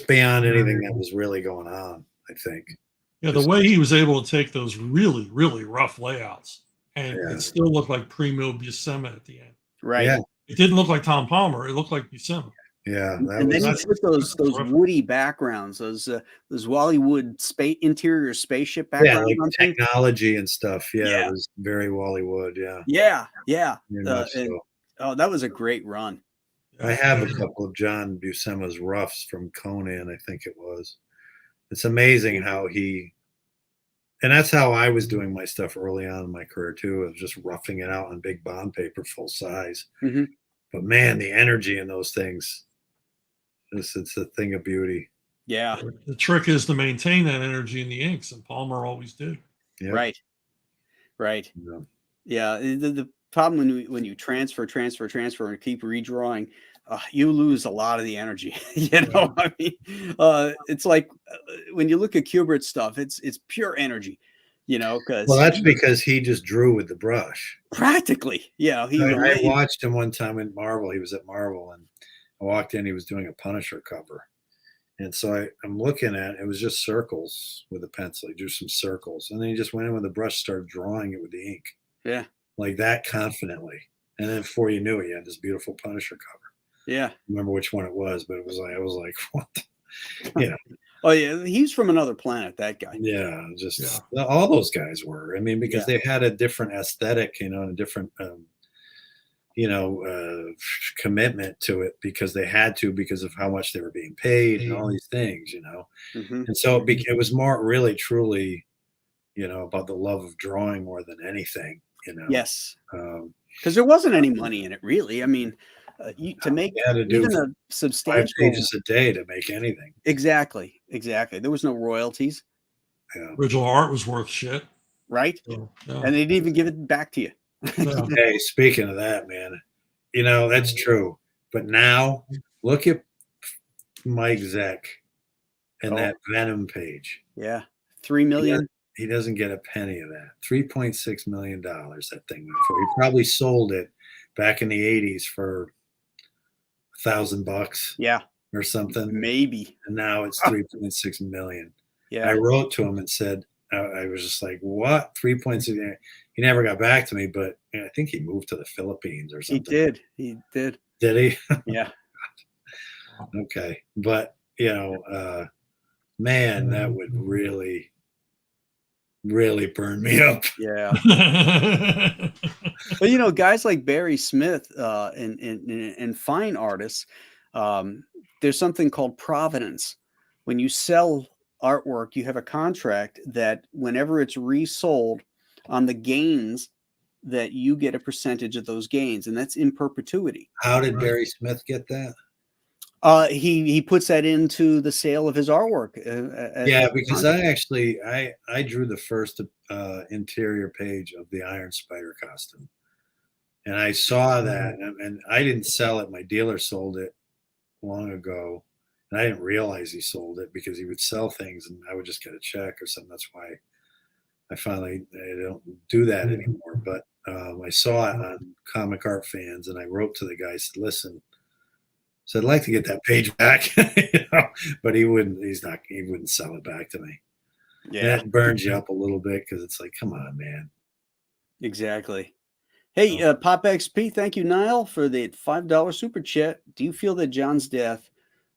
beyond anything that was really going on, I think. Yeah, the way he was able to take those really, really rough layouts and it still looked like primo Buscema at the end. Right. Yeah. It didn't look like Tom Palmer. It looked like Buscema. Yeah. And then he put those woody backgrounds, those Wally-Wood interior spaceship backgrounds. Yeah, like technology and stuff. Yeah, it was very Wally-Wood. Yeah. Yeah. So. That was a great run. I have a couple of John Buscema's roughs from Conan, I think it was. It's amazing how and that's how I was doing my stuff early on in my career too. I was just roughing it out on big bond paper, full size. Mm-hmm. But man, the energy in those things, it's a thing of beauty. Yeah. The trick is to maintain that energy in the inks, and Palmer always did. Yep. Right. Yeah. The problem when you transfer and keep redrawing, you lose a lot of the energy. I mean, it's like when you look at Kubert's stuff, it's pure energy. Because that's because he just drew with the brush. Practically, I watched him one time in Marvel. He was at Marvel, and I walked in. He was doing a Punisher cover, and so I'm looking at it was just circles with a pencil. He drew some circles, and then he just went in with a brush, started drawing it with the ink. Yeah, like that confidently, and then before you knew it, he had this beautiful Punisher cover. Yeah, I remember which one it was, but I was like, what? Oh yeah, he's from another planet, that guy. Yeah, all those guys were. I mean, because they had a different aesthetic, and a different, commitment to it because they had to, because of how much they were being paid and all these things, Mm-hmm. And so it was more really, truly, about the love of drawing more than anything. Yes. Um, Because there wasn't any money in it, really. I mean, to make you had to do even a 5 substantial pages a day to make anything. exactly. There was no royalties, Yeah. Original art was worth shit. right? So, yeah. And they didn't even give it back to you. Yeah. Hey, speaking of that, man, that's true. But now look at Mike Zeck and Oh. that Venom page. Yeah, 3 million. He doesn't get a penny of that. $3.6 million that thing went for. He probably sold it back in the 80s for $1,000 Yeah, or something. maybe. And now it's 3.6 million. Yeah, I wrote to him and said, I was just like, what? 3.6. He never got back to me, but I think he moved to the Philippines or he something. did. He did. Did he? Yeah. Okay. But, man, that would really, really burn me up. Yeah. But guys like Barry Smith and fine artists, there's something called provenance. When you sell artwork, you have a contract that whenever it's resold, on the gains, that you get a percentage of those gains, and that's in perpetuity. How did Barry Smith get that? He puts that into the sale of his artwork. Yeah, because I drew the first interior page of the Iron Spider costume, and I saw that, and I didn't sell it. My dealer sold it long ago, and I didn't realize he sold it because he would sell things, and I would just get a check or something. That's why I don't do that anymore. But I saw it on Comic Art Fans, and I wrote to the guy, said, "Listen." So I'd like to get that page back, but he wouldn't. He wouldn't sell it back to me. Yeah, That burns you up a little bit because it's like, come on, man. exactly. Hey, Pop XP, thank you, Niall, for the $5 super chat. Do you feel that John's death,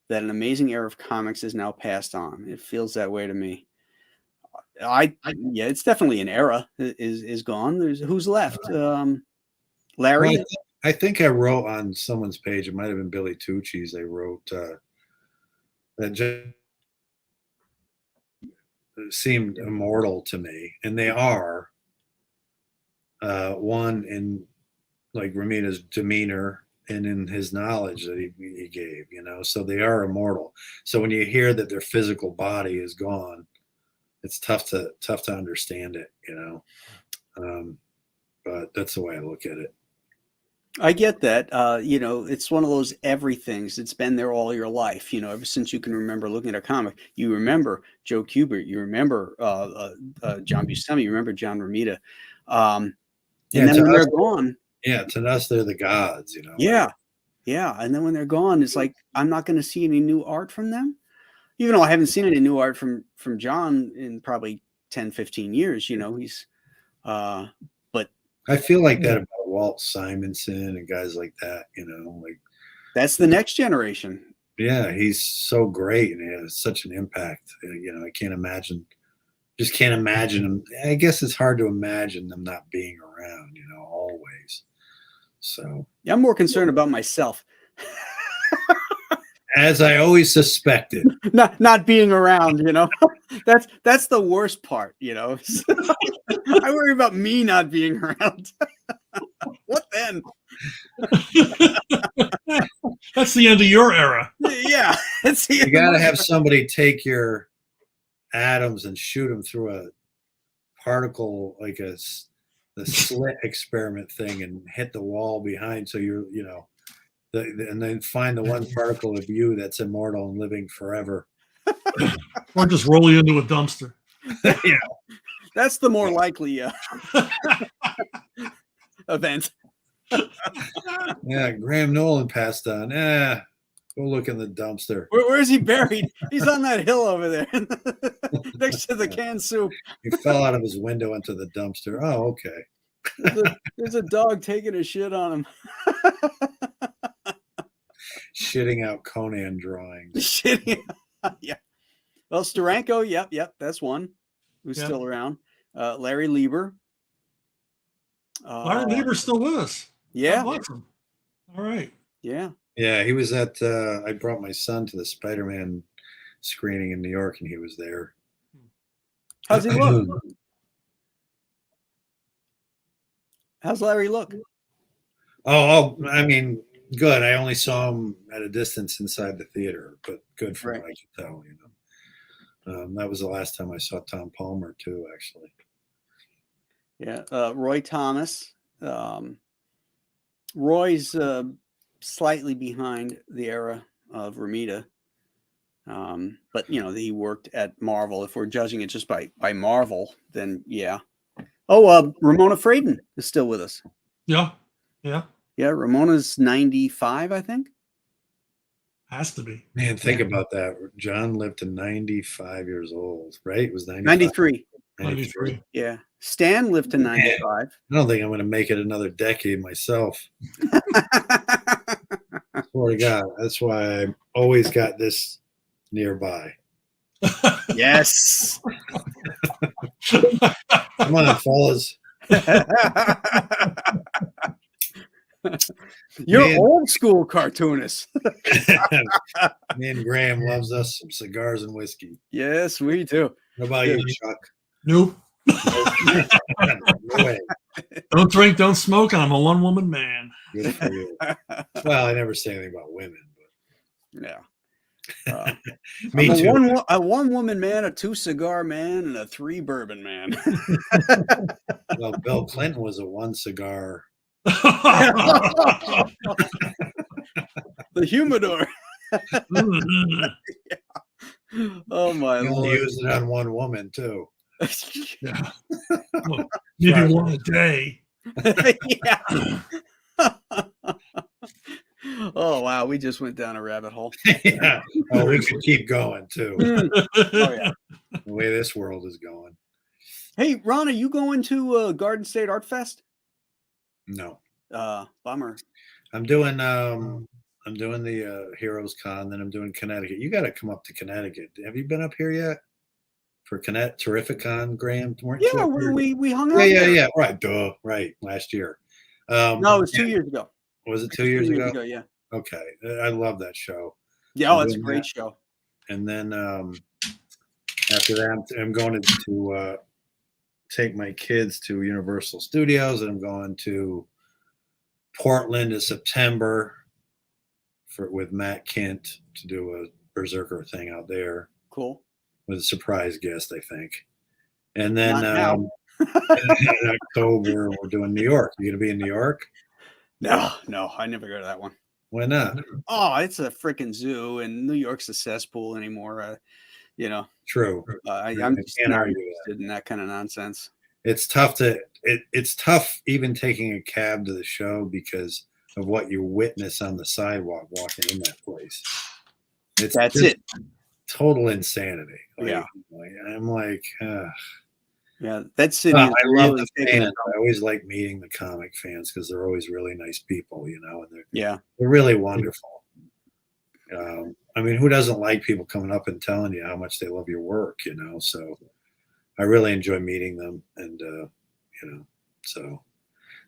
that an amazing era of comics is now passed on? It feels that way to me. Yeah, it's definitely an era is gone. Who's left? Larry. Well, I think I wrote on someone's page. It might have been Billy Tucci's. I wrote that just seemed immortal to me, and they are. One in like Romita's demeanor and in his knowledge that he gave, so they are immortal. So when you hear that their physical body is gone, it's tough to understand it, but that's the way I look at it. I get that. It's one of those everythings. It's been there all your life, ever since you can remember looking at a comic. You remember Joe Kubert, you remember John Buscemi, you remember John Romita. And then when they're gone. Yeah, to us, they're the gods, Yeah. Yeah. And then when they're gone, it's like, I'm not going to see any new art from them. Even though I haven't seen any new art from John in probably 10, 15 years, he's, but I feel like that about Walt Simonson and guys like that, like that's the next generation. Yeah, he's so great and he has such an impact. I can't imagine him. I guess it's hard to imagine them not being around, always. So yeah, I'm more concerned about myself. As I always suspected. Not being around, that's the worst part, I worry about me not being around. What then? That's the end of your era. Yeah. You got to have somebody take your atoms and shoot them through a particle, like the slit experiment thing, and hit the wall behind. So you're, and then find the one particle of you that's immortal and living forever. Or just roll you into a dumpster. Yeah. That's the more likely event. Yeah, Graham Nolan passed on. Go look in the dumpster. Where is he buried? He's on that hill over there next to the canned soup. He fell out of his window into the dumpster. Oh, okay. There's a dog taking a shit on him. Shitting out Conan drawings. Shitting. Yeah. Well, Steranko, yep, that's one who's still around. Larry Lieber. Larry Lieber's still with us. Yeah. Awesome. All right. Yeah. Yeah, he was at. I brought my son to the Spider-Man screening in New York, and he was there. How's he look? How's Larry look? I mean, good. I only saw him at a distance inside the theater, but good from what I could tell. That was the last time I saw Tom Palmer too, actually. Yeah, Roy Thomas. Roy's slightly behind the era of Romita, but he worked at Marvel. If we're judging it just by Marvel, then yeah. Oh, Ramona Fraden is still with us. Yeah. Ramona's 95, I think. Has to be. Man, think about that. John lived to 95 years old, right? It was 93. 93. Yeah. Stan lived to 95. I don't think I'm going to make it another decade myself. Swear to God. That's why I've always got this nearby. Yes. Come on, fellas. You're old school cartoonist. Me and Graham loves us some cigars and whiskey. Yes, we do. What about you, Chuck? Nope. No way. Don't drink, don't smoke, and I'm a one-woman man. Good for you. Well, I never say anything about women, but yeah. Me too. A one-woman man, a two-cigar man, and a three-bourbon man. Well, Bill Clinton was a one-cigar. The humidor. Yeah. Oh my He only Lord. used it on one woman too. Yeah. Well, maybe one a day. Yeah. Oh wow, we just went down a rabbit hole. Yeah. Oh, we could keep going too. Oh yeah. The way this world is going. Hey, Ron, are you going to Garden State Art Fest? No. Bummer. I'm doing the Heroes Con, then I'm doing Connecticut. You got to come up to Connecticut. Have you been up here yet for Terrific Con, Graham? Yeah, we hung out. Yeah. Right, duh. Right, last year. No, it was 2 years ago. Was it 2 years ago? Yeah. Okay, I love that show. Yeah, it's a great show. And then after that, I'm going to take my kids to Universal Studios, and I'm going to Portland in September with Matt Kent to do a Berserker thing out there. Cool. With a surprise guest, I think. And then Not in October, we're doing New York. You going to be in New York? No, I never go to that one. Why not? Oh, it's a freaking zoo, and New York's a cesspool anymore. True. I'm just not interested in that kind of nonsense. It's tough it's tough even taking a cab to the show because of what you witness on the sidewalk walking in that place. That's it. Total insanity. Yeah. I'm like, yeah, that city. I love the fans. I always like meeting the comic fans because they're always really nice people, and they're really wonderful. I mean, who doesn't like people coming up and telling you how much they love your work, So I really enjoy meeting them, and so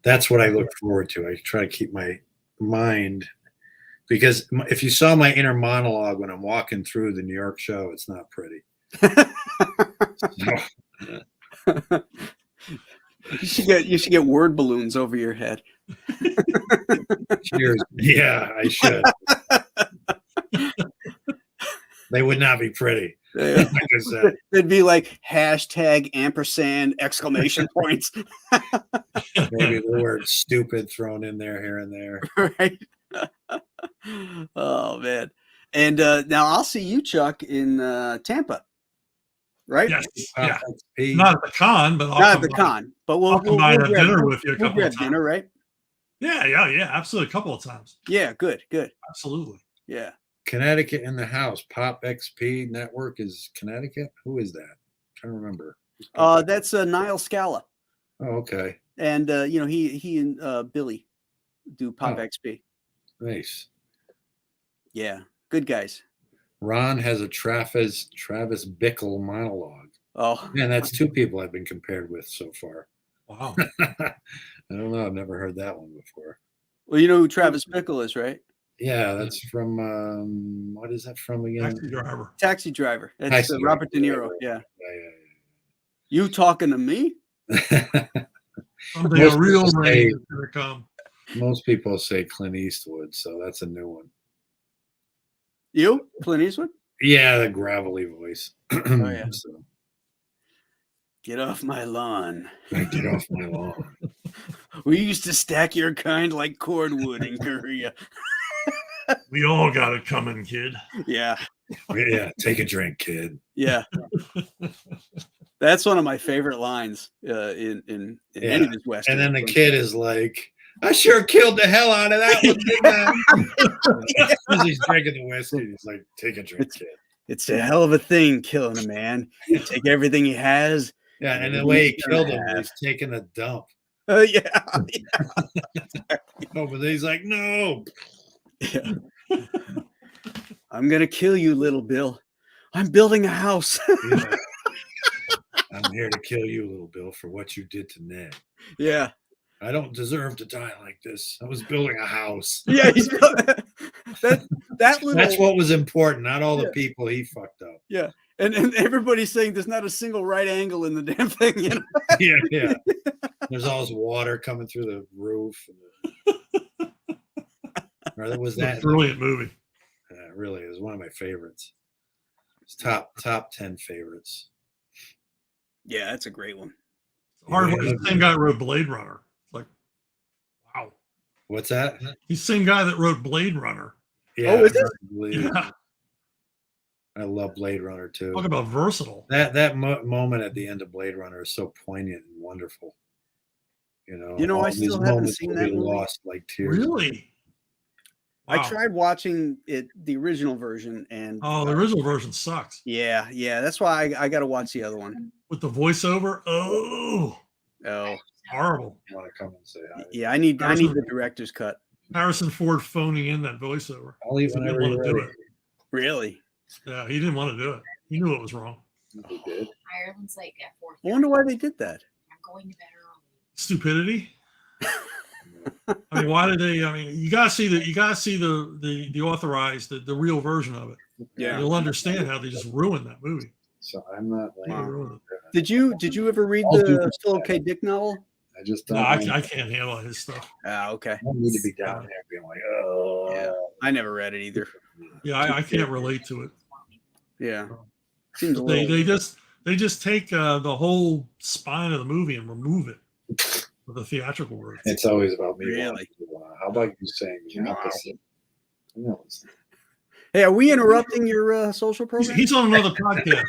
that's what I look forward to. I try to keep my mind, because if you saw my inner monologue when I'm walking through the New York show, it's not pretty. You should get word balloons over your head. Cheers. Yeah, I should. They would not be pretty. Like I said. It'd be like #, exclamation points. Maybe the word stupid thrown in there here and there. Right. Oh man. And now I'll see you, Chuck, in Tampa. Right? Yes. Yeah. XP. Not at the con, but not at the con. But we'll have dinner with you a couple of times. Dinner, right? Yeah. Absolutely. A couple of times. Yeah, good. Absolutely. Yeah. Connecticut in the house. Pop XP Network is Connecticut. Who is that? I'm trying to remember. That's Niall Scala. Oh, okay. And he and Billy do Pop XP. Nice. Yeah, good guys. Ron has a Travis Bickle monologue. Oh, man, that's two people I've been compared with so far. Wow. I don't know. I've never heard that one before. Well, you know who Travis Bickle is, right? Yeah, that's from what is that from again? Taxi Driver. It's Robert De Niro. Yeah. Yeah. You talking to me? Someday Most a real people rain say- is going to come. Most people say Clint Eastwood, so that's a new one. You, Clint Eastwood? Yeah, the gravelly voice. Oh, yeah. So, Get off my lawn. get off my lawn. We used to stack your kind like cordwood in Korea. We all got it coming, kid. Yeah, Yeah, take a drink, kid. yeah. That's one of my favorite lines in any of his westerns. And then the kid is like, I sure killed the hell out of that one, didn't I? As he's drinking the whiskey, he's like, take a drink, kid. It's a hell of a thing killing a man. You take everything he has. Yeah, and the way he killed him, he's taking a dump. Yeah. No, but he's like, no. Yeah. I'm gonna kill you, little Bill. I'm building a house. Yeah. I'm here to kill you, little Bill, for what you did to Ned. Yeah. I don't deserve to die like this. I was building a house. Yeah. That little. That's what was important, not all the people he fucked up. Yeah. And everybody's saying there's not a single right angle in the damn thing. You know? Yeah, yeah. There's all this water coming through the roof. Or that was It's a that brilliant movie. really is one of my favorites. It's top 10 favorites. Yeah, that's a great one. Hard Yeah. the same guy that wrote Blade Runner. Like, wow. What's that? He's the same guy that wrote Blade Runner. Yeah, Oh, is it? Yeah. I love Blade Runner too. Talk about versatile. That moment at the end of Blade Runner is so poignant and wonderful. You know, all I these still haven't moments seen will that be movie. lost like tears. Really? I Wow. tried watching it, the original version, and Oh, the original version sucks. yeah, that's why I got to watch the other one. With the voiceover, Oh, horrible. I want to come and say hi. yeah, I need the director's cut. Harrison Ford phoning in that voiceover. I'll leave He didn't whenever want you're to do ready. it. Really? Yeah, he didn't want to do it. He knew it was wrong. He did. Ireland's like at 4:30. I wonder why they did that. I'm going to bed early. Stupidity. I mean, why did they? I mean, you gotta see the authorized, the real version of it. Yeah. You'll understand how they just ruined that movie. So I'm not They like ruined it. Did you ever read I'll do the this. Philip K. Dick novel? I just No, don't, I can't handle his stuff. Ah, okay. I don't need to be down there being like, oh Yeah. I never read it either. Yeah, I can't relate to it. Yeah. Seems a They little. they just take the whole spine of the movie and remove it with the theatrical version. It's always about me. Really? wanting to, how about you saying the opposite? No, it's- Hey, are we interrupting your social program? He's on another podcast.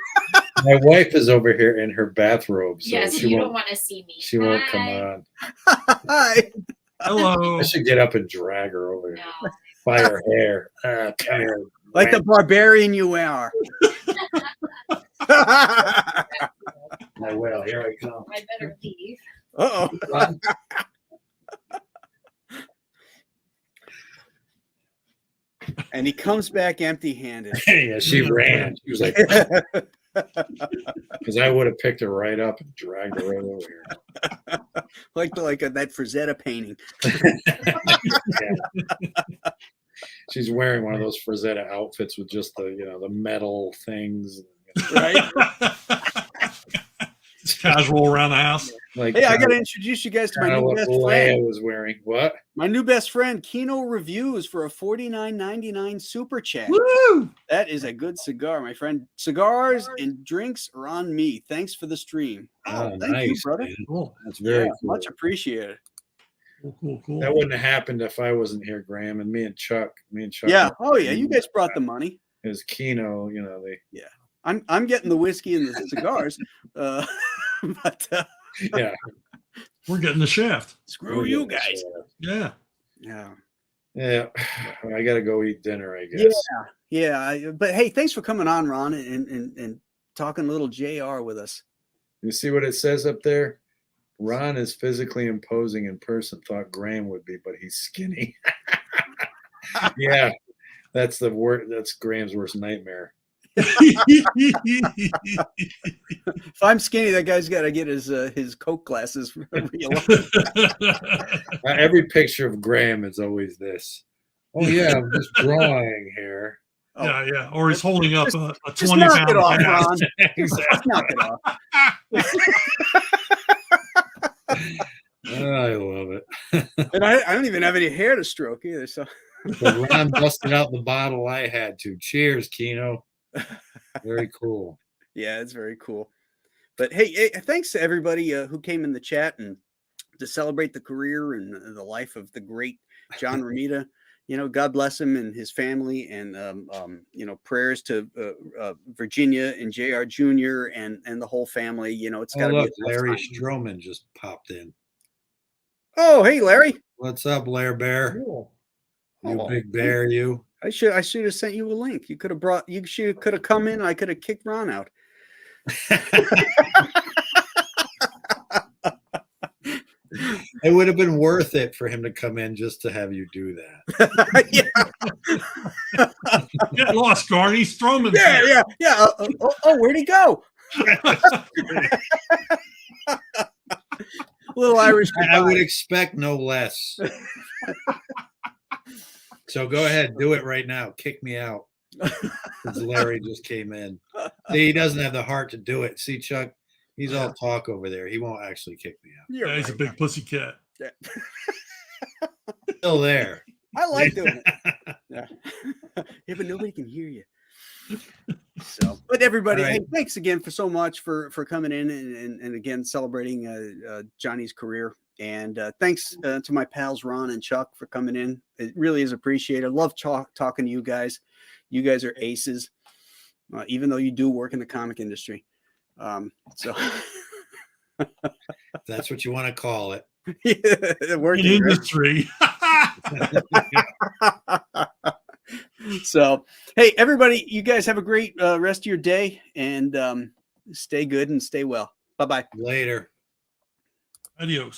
my wife is over here in her bathrobe, so Yes, she you don't won't. want to see me. She won't come Hi. on. Hi. Hello. I should get up and drag her over here No. by her hair. Come here. Like the barbarian you are. I will. Here I come. I better leave. Uh-oh. And he comes back empty-handed. Yeah, she ran. She was like, because I would have picked her right up and dragged her right over here. like that Frazetta painting. Yeah. She's wearing one of those Frazetta outfits with just the metal things. Right? It's casual around the house. Like, Hey, I got to introduce you guys to my kinda new what best Leia friend. was wearing. What? My new best friend, Kino Reviews, for a $49.99 super chat. Woo! That is a good cigar, my friend. Cigars and drinks are on me. Thanks for the stream. Oh, thank you, nice, brother. man. Cool. That's very Yeah, cool. much appreciated. Cool. That wouldn't have happened if I wasn't here, Graham, and me and Chuck. Yeah. Oh yeah, you guys brought the money. His Kino, they I'm getting the whiskey and the cigars. But yeah. We're getting the shaft. screw you guys. Yeah. Yeah. Yeah. I gotta go eat dinner, I guess. Yeah. But hey, thanks for coming on, Ron, and talking a little JR with us. You see what it says up there? Ron is physically imposing in person. Thought Graham would be, but he's skinny. Yeah, that's the word. That's Graham's worst nightmare. If I'm skinny, that guy's got to get his Coke glasses realigned. Every picture of Graham is always this. Oh yeah, I'm just drawing here. Yeah. Or he's holding up a Just 20 knock it pound off, cast. Ron. Just knock it off. I love it. And I don't even have any hair to stroke either. So But Ron busted out the bottle I had to. Cheers, Keno. Very cool. yeah, it's very cool. But hey, thanks to everybody who came in the chat and to celebrate the career and the life of the great John Romita. You know, God bless him and his family, and you know, prayers to Virginia and JR Jr. and the whole family. You know, it's got to be a Look, tough Larry time. Stroman just popped in. Oh, hey, Larry. What's up, Lair Bear? Cool. You Oh, big bear, you. I should have sent you a link. You could have come in. I could have kicked Ron out. It would have been worth it for him to come in just to have you do that. Yeah, Get lost, Gardy. Stroman. yeah. Where'd he go? Little Irish. I would expect no less. So go ahead, do it right now. Kick me out. Because Larry just came in. See, he doesn't have the heart to do it. See, Chuck, he's all talk over there. He won't actually kick me out. You're Yeah, he's a right. big pussy cat. Yeah. Still there. I like doing it. Yeah. Yeah, but nobody can hear you. So, but everybody, All right. hey, thanks again for so much for coming in and again celebrating Johnny's career. And thanks to my pals Ron and Chuck for coming in. It really is appreciated. I love talking to you guys. You guys are aces, even though you do work in the comic industry. So That's what you want to call it. yeah, In working, right? industry. So, hey, everybody, you guys have a great rest of your day, and stay good and stay well. Bye-bye. Later. Adios.